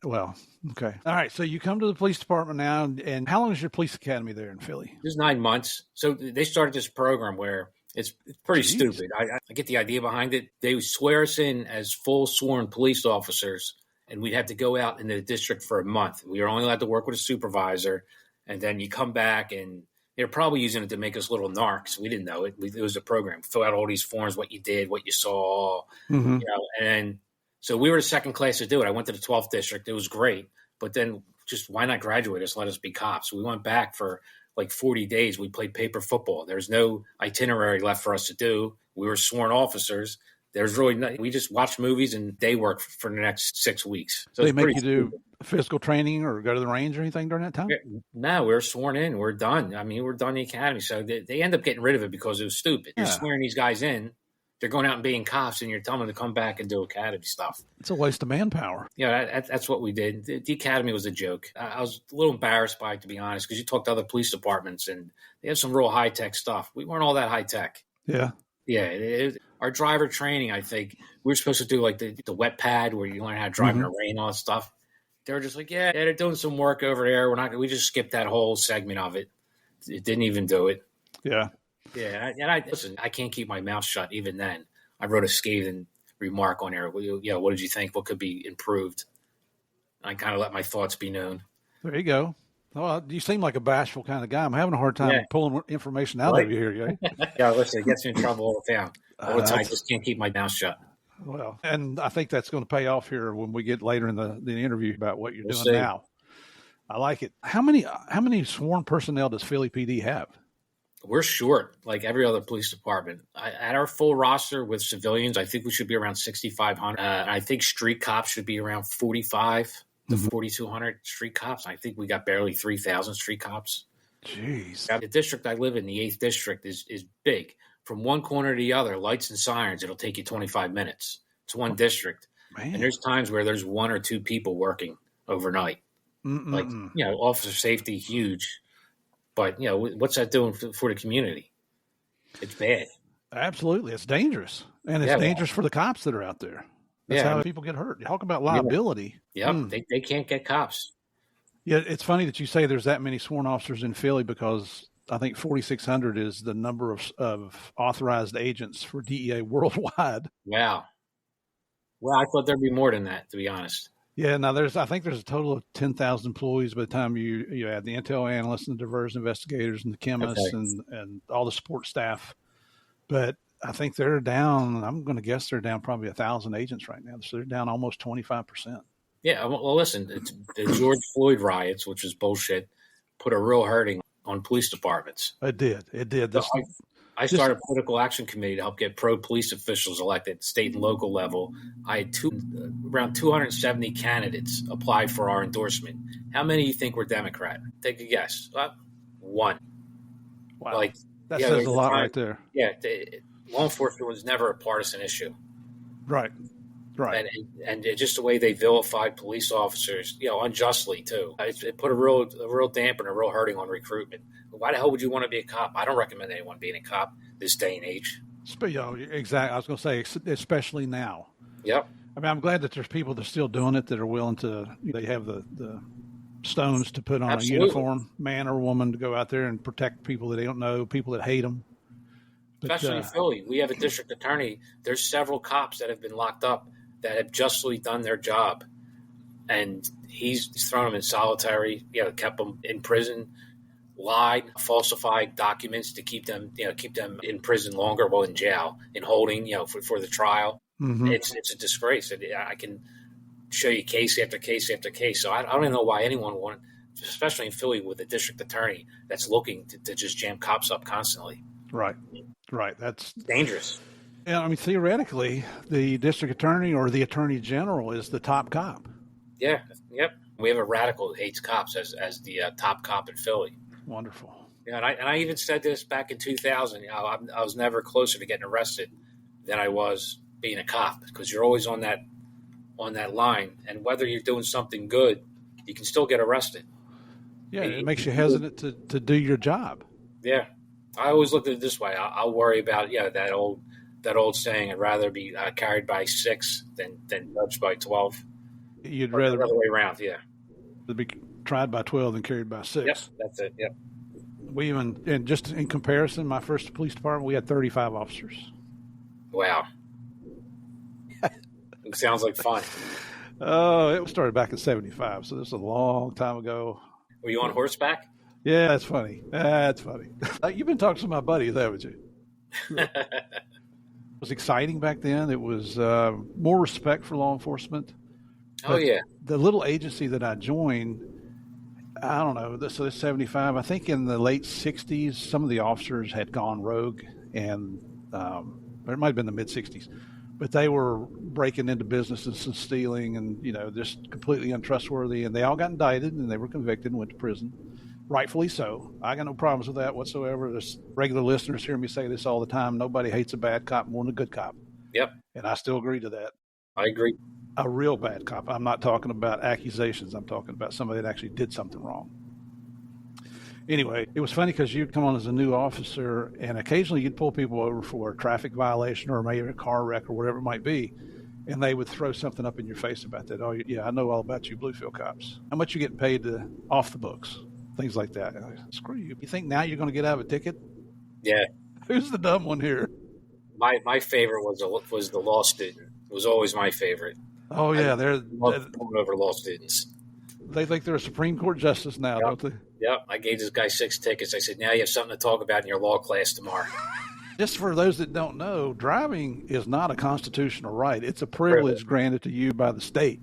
Well, okay. All right. So you come to the police department now, and how long is your police academy there in Philly? It was 9 months. So they started this program where it's pretty stupid. I get the idea behind it. They would swear us in as full sworn police officers, and we'd have to go out in the district for a month. We were only allowed to work with a supervisor, and then you come back, and they're probably using it to make us little narcs. We didn't know it. It was a program. Fill out all these forms, what you did, what you saw, and so we were the second class to do it. I went to the 12th district. It was great. But then just why not graduate us? Let us be cops. We went back for like 40 days. We played paper football. There's no itinerary left for us to do. We were sworn officers. There's really nothing. We just watched movies and day work for the next 6 weeks. So they make you do physical training or go to the range or anything during that time? No, we were sworn in. We're done. I mean, we're done the academy. So they end up getting rid of it because it was stupid. You're swearing these guys in. They're going out and being cops, and you're telling them to come back and do academy stuff. It's a waste of manpower. Yeah, that's what we did. The academy was a joke. I was a little embarrassed by it, to be honest, because you talk to other police departments, and they have some real high-tech stuff. We weren't all that high-tech. Yeah. Yeah. Our driver training, I think, we were supposed to do like the wet pad where you learn how to drive in the rain, all that stuff. They were just like, yeah, they're doing some work over there. We just skipped that whole segment of it. It didn't even do it. Yeah. Yeah. Listen, I can't keep my mouth shut even then. I wrote a scathing remark on there. What did you think? What could be improved? I kind of let my thoughts be known. There you go. Well, you seem like a bashful kind of guy. I'm having a hard time pulling information out of you here. Yeah, listen, it gets me in trouble all the time. All the time, I just can't keep my mouth shut. Well, and I think that's going to pay off here when we get later in the interview about what you're doing now. I like it. How many sworn personnel does Philly PD have? We're short, like every other police department. At our full roster with civilians, I think we should be around 6,500. I think street cops should be around 45 to 4,200 street cops. I think we got barely 3,000 street cops. Jeez. The district I live in, the 8th district, is big. From one corner to the other, lights and sirens, it'll take you 25 minutes. It's one district. Man. And there's times where there's 1 or 2 people working overnight. Like, officer safety, huge. But, what's that doing for the community? It's bad. Absolutely. It's dangerous. And it's dangerous for the cops that are out there. That's how people get hurt. You talk about liability. Yeah, they can't get cops. Yeah, it's funny that you say there's that many sworn officers in Philly because I think 4,600 is the number of authorized agents for DEA worldwide. Wow. Well, I thought there'd be more than that, to be honest. Yeah, now I think there's a total of 10,000 employees by the time you add the intel analysts and the diversion investigators and the chemists and all the support staff. But I think they're down, I'm going to guess they're down probably 1,000 agents right now. So they're down almost 25%. Yeah, well, listen, the George Floyd riots, which is bullshit, put a real hurting on police departments. It did. I started a political action committee to help get pro-police officials elected at state and local level. I had around 270 candidates apply for our endorsement. How many do you think were Democrat? Take a guess. 1. Wow. That says a lot right there. Yeah, law enforcement was never a partisan issue. Right. And just the way they vilified police officers, unjustly too. It put a real damper and a real hurting on recruitment. Why the hell would you want to be a cop? I don't recommend anyone being a cop this day and age. Exactly. I was going to say, especially now. Yep. I mean, I'm glad that there's people that are still doing it, that are willing to, they have the stones to put on a uniform, man or woman, to go out there and protect people that they don't know, people that hate them. Especially in Philly. We have a district attorney. There's several cops that have been locked up that have justly done their job. And he's thrown them in solitary, kept them in prison, lied, falsified documents to keep them in prison longer, while in jail, in holding, for the trial. Mm-hmm. It's a disgrace. I can show you case after case after case. So I don't even know why anyone would, especially in Philly with a district attorney that's looking to just jam cops up constantly. Right. That's dangerous. Yeah, I mean, theoretically, the district attorney or the attorney general is the top cop. Yeah. Yep. We have a radical that hates cops as the top cop in Philly. Wonderful. Yeah, and I even said this back in 2000. I was never closer to getting arrested than I was being a cop, because you're always on that line, and whether you're doing something good, you can still get arrested. Yeah, it makes you hesitant to do your job. Yeah, I always looked at it this way. I'll worry about that old saying: I'd rather be carried by 6 than judged by 12. You'd rather the other way around, yeah. To be tried by 12 than carried by 6. Yep, that's it. Yep. And just in comparison, my first police department, we had 35 officers. Wow. It sounds like fun. Oh, it started back in 75, so this is a long time ago. Were you on horseback? Yeah, that's funny. You've been talking to my buddies, haven't you? It was exciting back then. It was more respect for law enforcement. But the little agency that I joined, I don't know, so this 75, I think in the late 60s, some of the officers had gone rogue, and or it might have been the mid-60s, but they were breaking into businesses and stealing and, just completely untrustworthy, and they all got indicted, and they were convicted and went to prison. Rightfully so. I got no problems with that whatsoever. There's regular listeners hear me say this all the time. Nobody hates a bad cop more than a good cop. Yep. And I still agree to that. I agree. A real bad cop. I'm not talking about accusations. I'm talking about somebody that actually did something wrong. Anyway, it was funny because you'd come on as a new officer, and occasionally you'd pull people over for a traffic violation or maybe a car wreck or whatever it might be. and they would throw something up in your face about that. Oh, yeah, I know all about you Bluefield cops. How much you getting paid off the books? Things like that. Like, screw you. You think now you're going to get out of a ticket? Yeah. Who's the dumb one here? My favorite was the law student. It was always my favorite. Oh, yeah. I love pulling over law students. They think they're a Supreme Court justice now, Yep. don't they? Yep. I gave this guy 6 tickets. I said, now you have something to talk about in your law class tomorrow. Just for those that don't know, driving is not a constitutional right. It's a privilege granted to you by the state.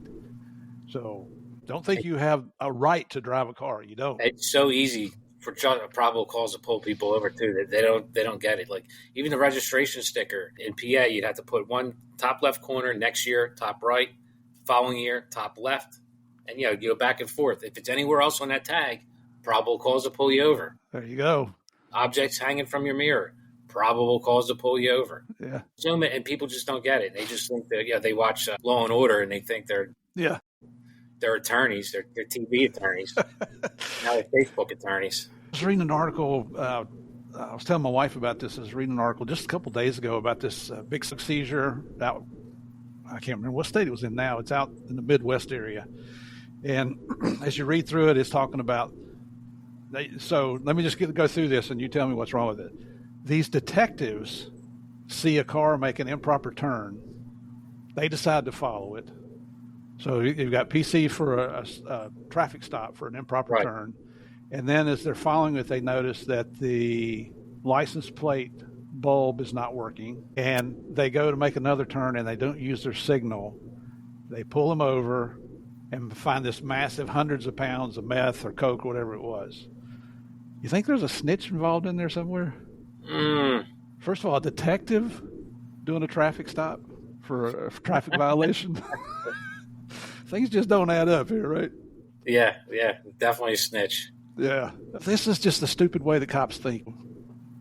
So don't think you have a right to drive a car. You don't. It's so easy for probable cause to pull people over too. They don't get it. Like even the registration sticker in PA, you'd have to put one top left corner next year, top right, following year, top left, and you go back and forth. If it's anywhere else on that tag, probable cause to pull you over. There you go. Objects hanging from your mirror, probable cause to pull you over. Yeah. So and people just don't get it. They just think that they watch Law and Order and they think they're attorneys, they're TV attorneys. Now they're Facebook attorneys. I was reading an article. I was telling my wife about this. I was reading an article just a couple of days ago about this big seizure out. I can't remember what state it was in now. It's out in the Midwest area. And as you read through it, it's talking about. So let me just go through this, and you tell me what's wrong with it. These detectives see a car make an improper turn. They decide to follow it. So you've got PC for a traffic stop for an improper turn. And then as they're following it, they notice that the license plate bulb is not working. And they go to make another turn and they don't use their signal. They pull them over and find this massive hundreds of pounds of meth or coke, or whatever it was. You think there's a snitch involved in there somewhere? First of all, a detective doing a traffic stop for a traffic violation. Things just don't add up here, right? Yeah, definitely a snitch. Yeah. This is just the stupid way the cops think.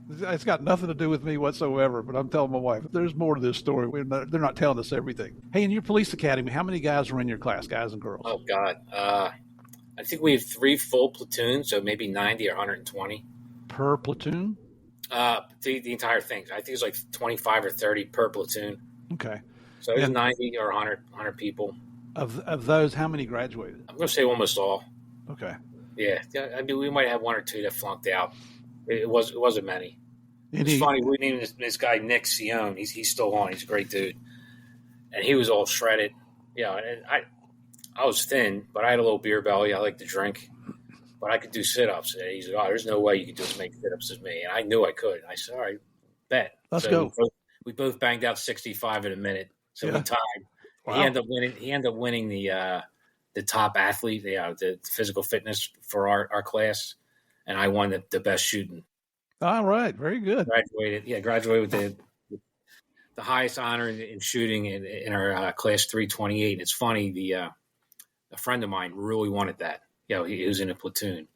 It's got nothing to do with me whatsoever, but I'm telling my wife, there's more to this story. They're not telling us everything. Hey, in your police academy, how many guys were in your class, guys and girls? Oh, God. I think we have 3 full platoons, so maybe 90 or 120. Per platoon? The entire thing. I think it's like 25 or 30 per platoon. Okay. So it's 90 or 100 people. Of those, how many graduated? I'm going to say almost all. Okay. Yeah. I mean, we might have 1 or 2 that flunked out. It wasn't many. It's funny. We named this guy Nick Cione. He's still on. He's a great dude. And he was all shredded. And I was thin, but I had a little beer belly. I like to drink. But I could do sit-ups. And he's like, there's no way you could do as many sit-ups as me. And I knew I could. I said, all right, bet. Let's go. We both banged out 65 in a minute. So we tied. Wow. He ended up winning the top athlete, the physical fitness for our class. And I won the best shooting. All right. Very good. Graduated with the highest honor in shooting in our class 328. And it's funny, a friend of mine really wanted that. He was in a platoon.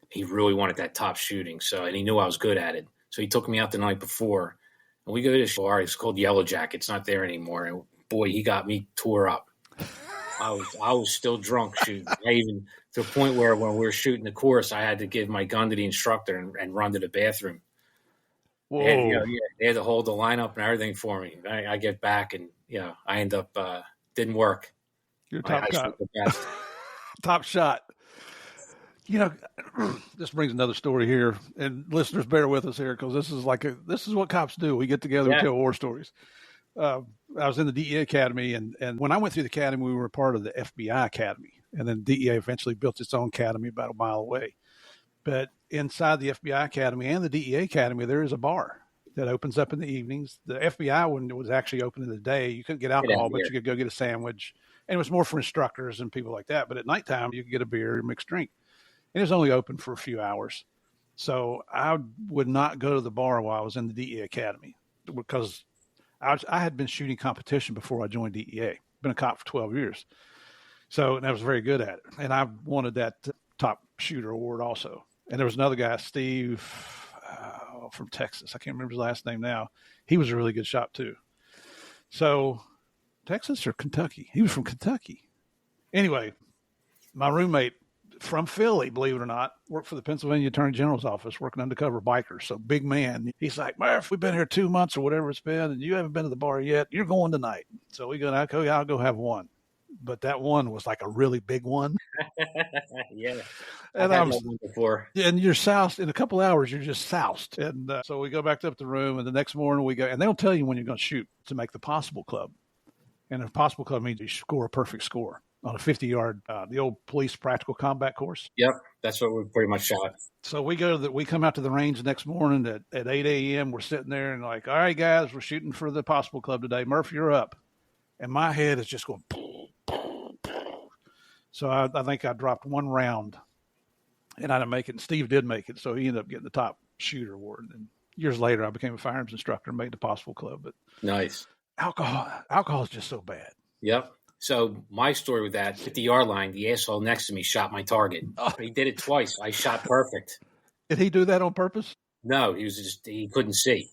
He really wanted that top shooting. And he knew I was good at it. So he took me out the night before. And we go to this bar. It's called Yellow Jacket. It's not there anymore. And boy, he got me tore up. I was still drunk shooting. Even to the point where when we were shooting the course, I had to give my gun to the instructor and run to the bathroom. Whoa. They had to hold the lineup and everything for me. I get back and I end up didn't work. Your top shot. Top shot. This brings another story here, and listeners, bear with us here because this is what cops do. We get together and tell war stories. I was in the DEA Academy, and when I went through the academy, we were part of the FBI Academy, and then DEA eventually built its own academy about a mile away. But inside the FBI Academy and the DEA Academy, there is a bar that opens up in the evenings. The FBI one was actually open in the day. You couldn't get alcohol, but you could go get a sandwich, and it was more for instructors and people like that. But at nighttime, you could get a beer or mixed drink. It was only open for a few hours. So I would not go to the bar while I was in the DEA Academy because I had been shooting competition before I joined DEA. Been a cop for 12 years. And I was very good at it. And I wanted that top shooter award also. And there was another guy, Steve, from Texas. I can't remember his last name now. He was a really good shot too. So Texas or Kentucky? He was from Kentucky. Anyway, my roommate from Philly, believe it or not, worked for the Pennsylvania Attorney General's office, working undercover bikers. So big man. He's like, Murph, we've been here 2 months or whatever it's been, and you haven't been to the bar yet. You're going tonight. So we go, okay, I'll go have one. But that one was like a really big one. Yeah. And I've had that one before. And you're soused in a couple hours. You're just soused. And so we go back up the room, and the next morning we go, and they'll tell you when you're going to shoot to make the possible club. And the possible club means you score a perfect score on a 50-yard, the old police practical combat course. Yep, that's what we pretty much shot. So we come out to the range the next morning at 8 a.m. We're sitting there and like, all right, guys, we're shooting for the possible club today. Murph, you're up. And my head is just going. So I think I dropped one round, and I didn't make it. And Steve did make it, so he ended up getting the top shooter award. And years later, I became a firearms instructor and made the possible club. But nice. Alcohol is just so bad. Yep. So my story with that, 50-yard line, the asshole next to me shot my target. Oh. He did it twice. I shot perfect. Did he do that on purpose? No, he couldn't see.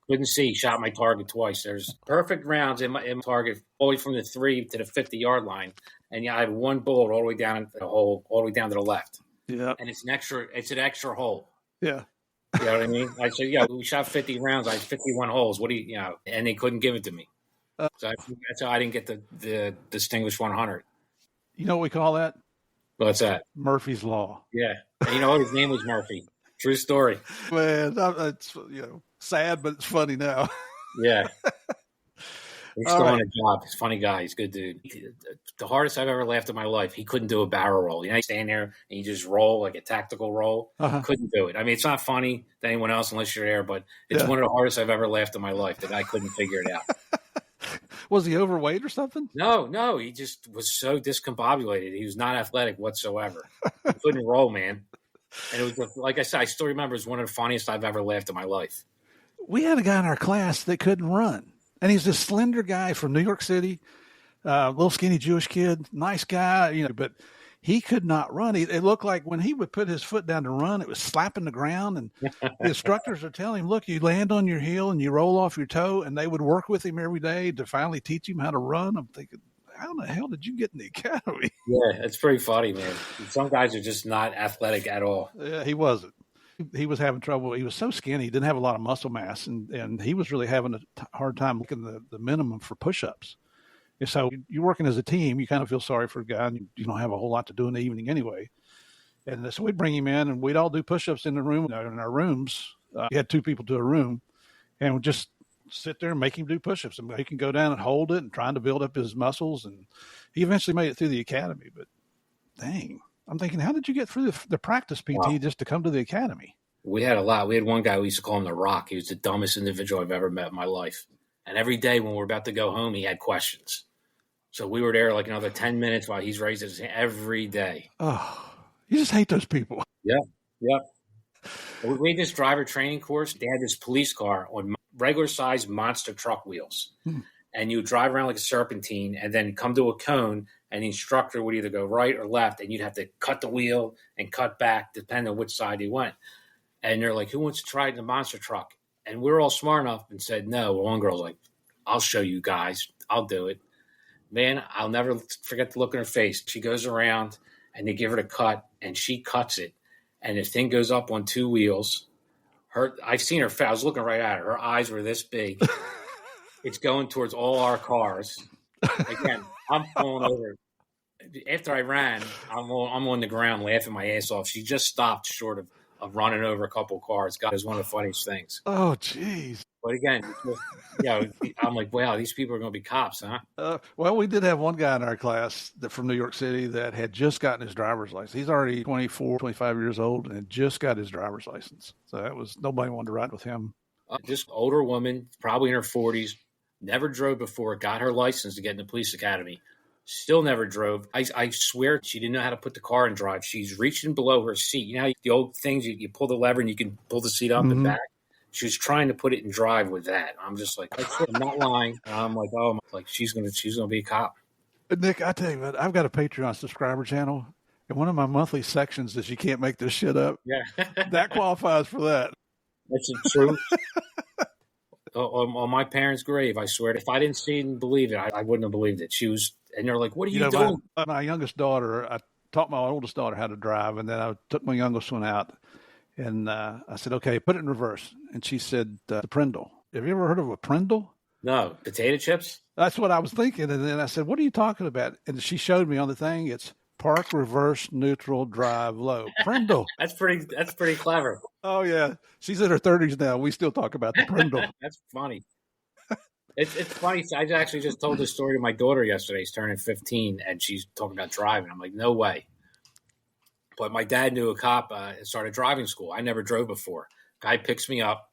He shot my target twice. There's perfect rounds in my target, all the way from the 3 to the 50-yard line. And I had one bullet all the way down the hole, all the way down to the left. Yeah. And it's an extra hole. Yeah. You know what I mean? I said, yeah, we shot 50 rounds. I had 51 holes. What do you know? And they couldn't give it to me. So that's how I didn't get the Distinguished 100. You know what we call that? What's that? Murphy's Law. Yeah. And you know what? His name was Murphy. True story. Man, it's sad, but it's funny now. Yeah. He's still on a job. He's a funny guy. He's a good dude. The hardest I've ever laughed in my life, he couldn't do a barrel roll. You stand there and you just roll like a tactical roll. Uh-huh. Couldn't do it. I mean, it's not funny to anyone else unless you're there, but it's one of the hardest I've ever laughed in my life. The guy couldn't figure it out. Was he overweight or something? No. He just was so discombobulated. He was not athletic whatsoever. He couldn't roll, man. And it was, like I said, I still remember it was one of the funniest I've ever laughed in my life. We had a guy in our class that couldn't run. And he's this slender guy from New York City, little skinny Jewish kid, nice guy, but he could not run. It looked like when he would put his foot down to run, it was slapping the ground. And the instructors would tell him, look, you land on your heel and you roll off your toe. And they would work with him every day to finally teach him how to run. I'm thinking, how the hell did you get in the academy? Yeah, it's pretty funny, man. Some guys are just not athletic at all. Yeah, he wasn't. He was having trouble. He was so skinny. He didn't have a lot of muscle mass, and he was really having a hard time making the minimum for push-ups. And so you're working as a team. You kind of feel sorry for a guy, and you don't have a whole lot to do in the evening anyway. And so we'd bring him in, and we'd all do push-ups in the room, in our rooms. We had 2 people to a room, and we'd just sit there and make him do push-ups. And he can go down and hold it and trying to build up his muscles. And he eventually made it through the academy. But dang, I'm thinking, how did you get through the practice PT just to come to the academy? We had a lot. We had one guy, we used to call him The Rock. He was the dumbest individual I've ever met in my life. And every day when we're about to go home, he had questions. So we were there like another 10 minutes while he's raising his hand every day. Oh, you just hate those people. Yep. We did this driver training course. They had this police car on regular-sized monster truck wheels. And you would drive around like a serpentine and then come to a cone, and the instructor would either go right or left, and you'd have to cut the wheel and cut back depending on which side he went. And they're like, who wants to try it in the monster truck? And we were all smart enough and said no. Well, one girl's like, I'll show you guys. I'll do it. Man, I'll never forget the look in her face. She goes around, and they give her the cut, and she cuts it. And the thing goes up on 2 wheels. I've seen her. I was looking right at her. Her eyes were this big. It's going towards all our cars. Again, I'm pulling over. After I ran, I'm on the ground laughing my ass off. She just stopped short of running over a couple of cars. God, it was one of the funniest things. Oh, jeez. But again, I'm like, wow, these people are going to be cops, huh? Well, we did have one guy in our class from New York City that had just gotten his driver's license. He's already 24, 25 years old and had just got his driver's license. So nobody wanted to ride with him. This older woman, probably in her 40s, never drove before, got her license to get in the police academy. Still never drove. I swear she didn't know how to put the car in drive. She's reaching below her seat. You know how the old things, you pull the lever and you can pull the seat up and back? She was trying to put it in drive with that. I'm just like, I'm not lying. And I'm like, oh, like she's gonna be a cop. Nick, I tell you what, I've got a Patreon subscriber channel, and one of my monthly sections is you can't make this shit up. Yeah, that qualifies for that. That's the truth. On my parents' grave, I swear, if I didn't see it and believe it, I wouldn't have believed it. She was, and they're like, "What are you doing?" My youngest daughter, taught my oldest daughter how to drive, and then I took my youngest one out, and I said, okay, put it in reverse. And she said, the Prindle. Have you ever heard of a Prindle? No, potato chips? That's what I was thinking. And then I said, what are you talking about? And she showed me on the thing. It's park, reverse, neutral, drive, low. Prindle. That's pretty clever. Oh, yeah. She's in her 30s now. We still talk about the Prindle. That's funny. It's funny. I actually just told this story to my daughter yesterday. She's turning 15, and she's talking about driving. I'm like, no way. But my dad knew a cop and started driving school. I never drove before. Guy picks me up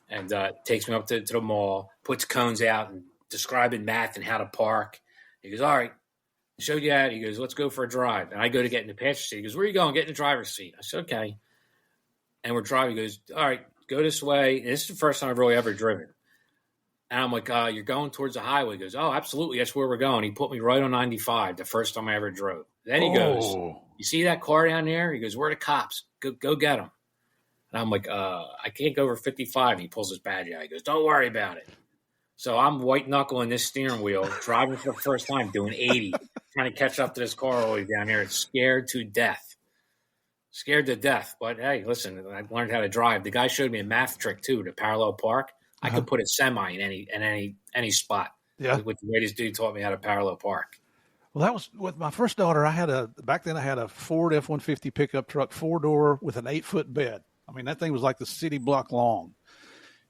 and takes me up to the mall, puts cones out and describing math and how to park. He goes, all right, showed you that. He goes, let's go for a drive. And I go to get in the passenger seat. He goes, where are you going? Get in the driver's seat. I said, okay. And we're driving. He goes, all right, go this way. And this is the first time I've really ever driven. And I'm like, you're going towards the highway. He goes, oh, absolutely. That's where we're going. He put me right on 95, the first time I ever drove. Then he goes, you see that car down there? He goes, where are the cops? Go get them. And I'm like, I can't go over 55. And he pulls his badge out. He goes, don't worry about it. So I'm white knuckling this steering wheel, driving for the first time, doing 80, trying to catch up to this car all the way down there. It's scared to death. But hey, listen, I learned how to drive. The guy showed me a math trick too, to parallel park. I could put a semi in any spot. Yeah. With the way this dude taught me how to parallel park. Well, that was with my first daughter. Back then I had a Ford F-150 pickup truck, 4-door with an 8-foot bed. I mean, that thing was like the city block long.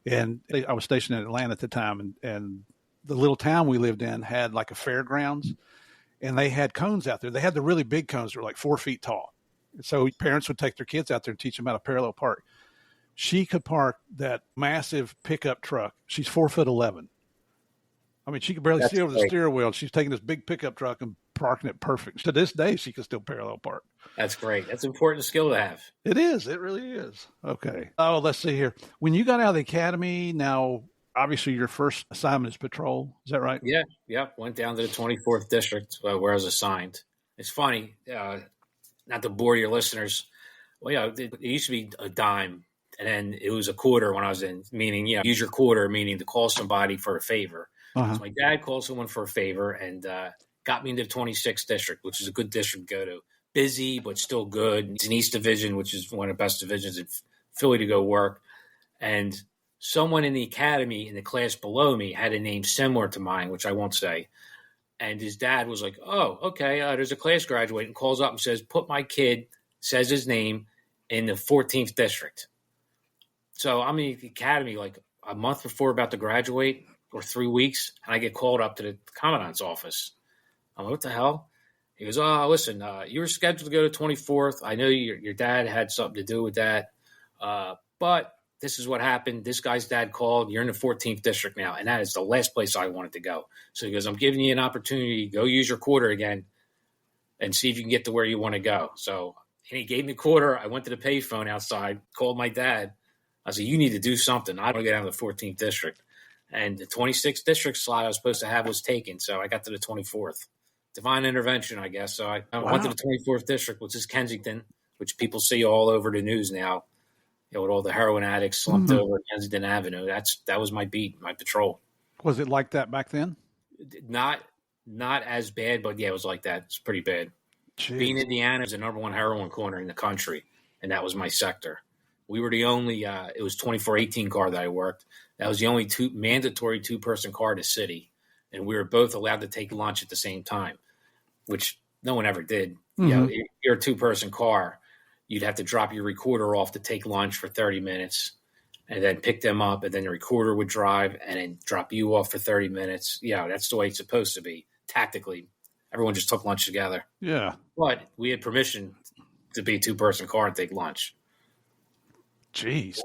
And I was stationed in Atlanta at the time, and the little town we lived in had like a fairgrounds, and they had cones out there. They had the really big cones that were like 4 feet tall. So parents would take their kids out there and teach them how to parallel park. She could park that massive pickup truck. She's 4'11". I mean, she could barely see over the steering wheel. She's taking this big pickup truck and parking it perfect. To this day, she can still parallel park. That's great. That's an important skill to have. It is. It really is. Okay. Oh, let's see here. When you got out of the academy, now, obviously your first assignment is patrol. Is that right? Yeah. Yep. Went down to the 24th district where I was assigned. It's funny, not to bore your listeners. Well, yeah, it used to be a dime. And then it was a quarter when I was in, meaning, use your quarter, meaning to call somebody for a favor. Uh-huh. So my dad called someone for a favor and got me into the 26th district, which is a good district to go to. Busy, but still good. It's an East Division, which is one of the best divisions in Philly to go work. And someone in the academy in the class below me had a name similar to mine, which I won't say. And his dad was like, oh, okay, there's a class graduating, calls up and says, put my kid, says his name, in the 14th district. So I'm in the academy like a month before about to graduate or 3 weeks, and I get called up to the commandant's office. I'm like, what the hell? He goes, oh, listen, you were scheduled to go to 24th. I know your dad had something to do with that, but this is what happened. This guy's dad called. You're in the 14th district now, and that is the last place I wanted to go. So he goes, I'm giving you an opportunity. Go use your quarter again and see if you can get to where you want to go. So and he gave me a quarter. I went to the payphone outside, called my dad. I said, you need to do something. I don't get out of the 14th district. And the 26th district slot I was supposed to have was taken. So I got to the 24th. Divine intervention, I guess. So I went to the 24th district, which is Kensington, which people see all over the news now, with all the heroin addicts slumped over Kensington Avenue. That was my beat, my patrol. Was it like that back then? Not as bad, but yeah, it was like that. It's pretty bad. Jeez. Being Indiana is the number one heroin corner in the country, and that was my sector. We were the only, it was 2418 car that I worked. That was the only mandatory two-person car to city. And we were both allowed to take lunch at the same time, which no one ever did. Mm-hmm. If you're a two-person car, you'd have to drop your recorder off to take lunch for 30 minutes and then pick them up. And then the recorder would drive and then drop you off for 30 minutes. Yeah, that's the way it's supposed to be. Tactically, everyone just took lunch together. Yeah. But we had permission to be a two-person car and take lunch. Jeez.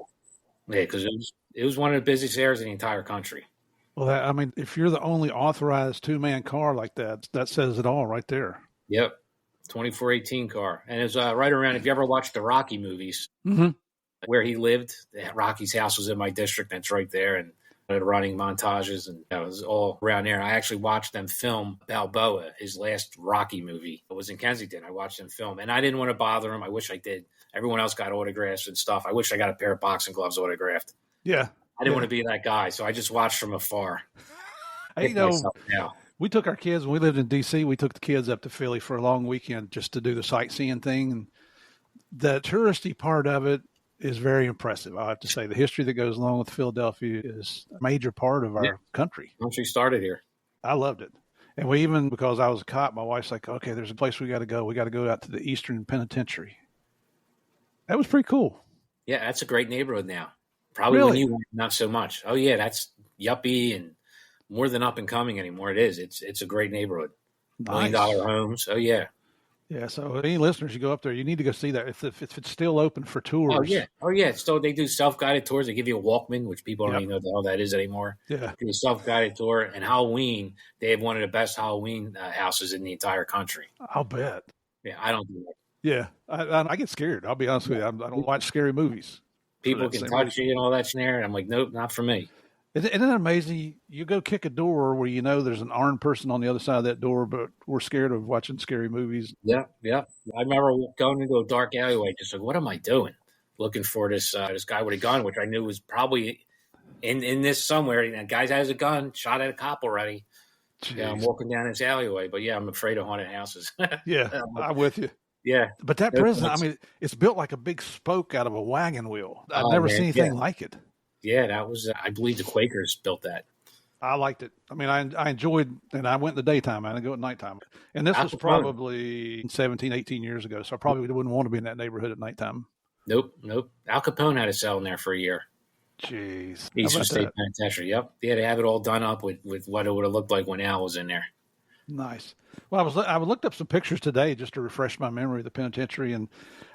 Yeah, because it was one of the busiest areas in the entire country. Well, if you're the only authorized two-man car like that, that says it all right there. Yep. 2418 car. And it was right around, if you ever watched the Rocky movies, where he lived, Rocky's house was in my district. That's right there. And running montages, and it was all around there. I actually watched them film Balboa, his last Rocky movie. It was in Kensington. I watched them film, and I didn't want to bother him. I wish I did. Everyone else got autographs and stuff. I wish I got a pair of boxing gloves autographed. Yeah. I didn't want to be that guy, so I just watched from afar. Hey, We took our kids when we lived in D.C. We took the kids up to Philly for a long weekend just to do the sightseeing thing. And the touristy part of it is very impressive. I have to say the history that goes along with Philadelphia is a major part of our country. Once we started here. I loved it. And we even, because I was a cop, my wife's like, okay, there's a place we got to go. We got to go out to the Eastern Penitentiary. That was pretty cool. Yeah, that's a great neighborhood now. Probably Really? when you went, not so much. Oh, yeah, that's yuppie and more than up and coming anymore. It is. It's a great neighborhood. Nice. $1 million homes. Oh, yeah. Yeah, so any listeners, you go up there, you need to go see that if it's still open for tours. Oh, yeah. So they do self-guided tours. They give you a Walkman, which people don't even know what the hell that is anymore. Yeah. Do a self-guided tour. And Halloween, they have one of the best Halloween houses in the entire country. I'll bet. Yeah, I don't do that. Yeah, I get scared. I'll be honest with you. I don't watch scary movies. People can touch you and all that snare. I'm like, nope, not for me. Isn't it amazing? You go kick a door where you know there's an armed person on the other side of that door, but we're scared of watching scary movies. Yeah. I remember going into a dark alleyway, just like, what am I doing? Looking for this guy with a gun, which I knew was probably in this somewhere. And that guy has a gun, shot at a cop already. Yeah, I'm walking down this alleyway, but yeah, I'm afraid of haunted houses. Yeah, I'm with you. Yeah. But that prison, I mean, it's built like a big spoke out of a wagon wheel. I've never seen anything like it. Yeah, that was, I believe the Quakers built that. I liked it. I mean, I enjoyed, and I went in the daytime. I didn't go at nighttime. And this was probably 17, 18 years ago, so I probably wouldn't want to be in that neighborhood at nighttime. Nope. Al Capone had a cell in there for a year. Jeez. Eastern State Penitentiary, yep. Yeah, they have it all done up with what it would have looked like when Al was in there. Nice. Well, I looked up some pictures today just to refresh my memory of the penitentiary, and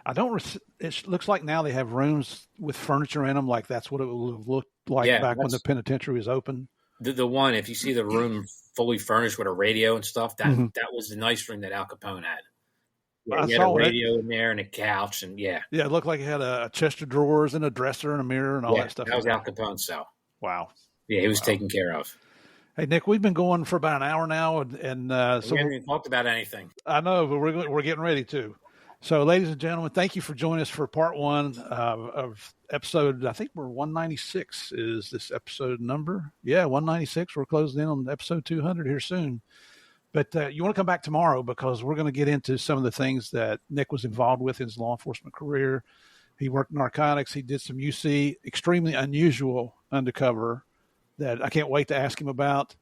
it looks like now they have rooms with furniture in them, like that's what it would have looked like back when the penitentiary was open. The one, if you see the room fully furnished with a radio and stuff, that was the nice room that Al Capone had. Yeah, he had a radio in there and a couch, and yeah, it looked like it had a chest of drawers and a dresser and a mirror and all that stuff. That was Al Capone's cell. Wow. Yeah, he was taken care of. Hey, Nick, we've been going for about an hour now, and so we haven't even talked about anything. I know, but we're getting ready to. So, ladies and gentlemen, thank you for joining us for part one of episode. I think we're 196 is this episode number. Yeah, 196. We're closing in on episode 200 here soon. But you want to come back tomorrow because we're going to get into some of the things that Nick was involved with in his law enforcement career. He worked in narcotics. He did some UC, extremely unusual undercover that I can't wait to ask him about.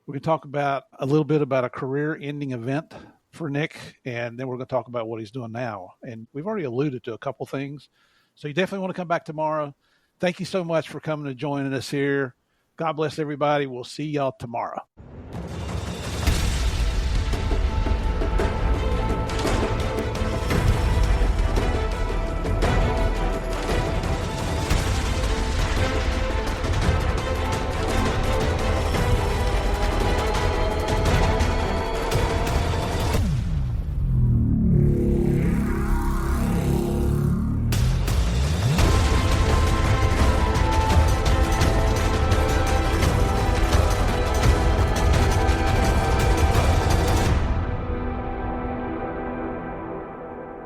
We're going to talk about a little bit about a career-ending event for Nick, and then we're going to talk about what he's doing now. And we've already alluded to a couple things. So you definitely want to come back tomorrow. Thank you so much for coming and joining us here. God bless everybody. We'll see y'all tomorrow.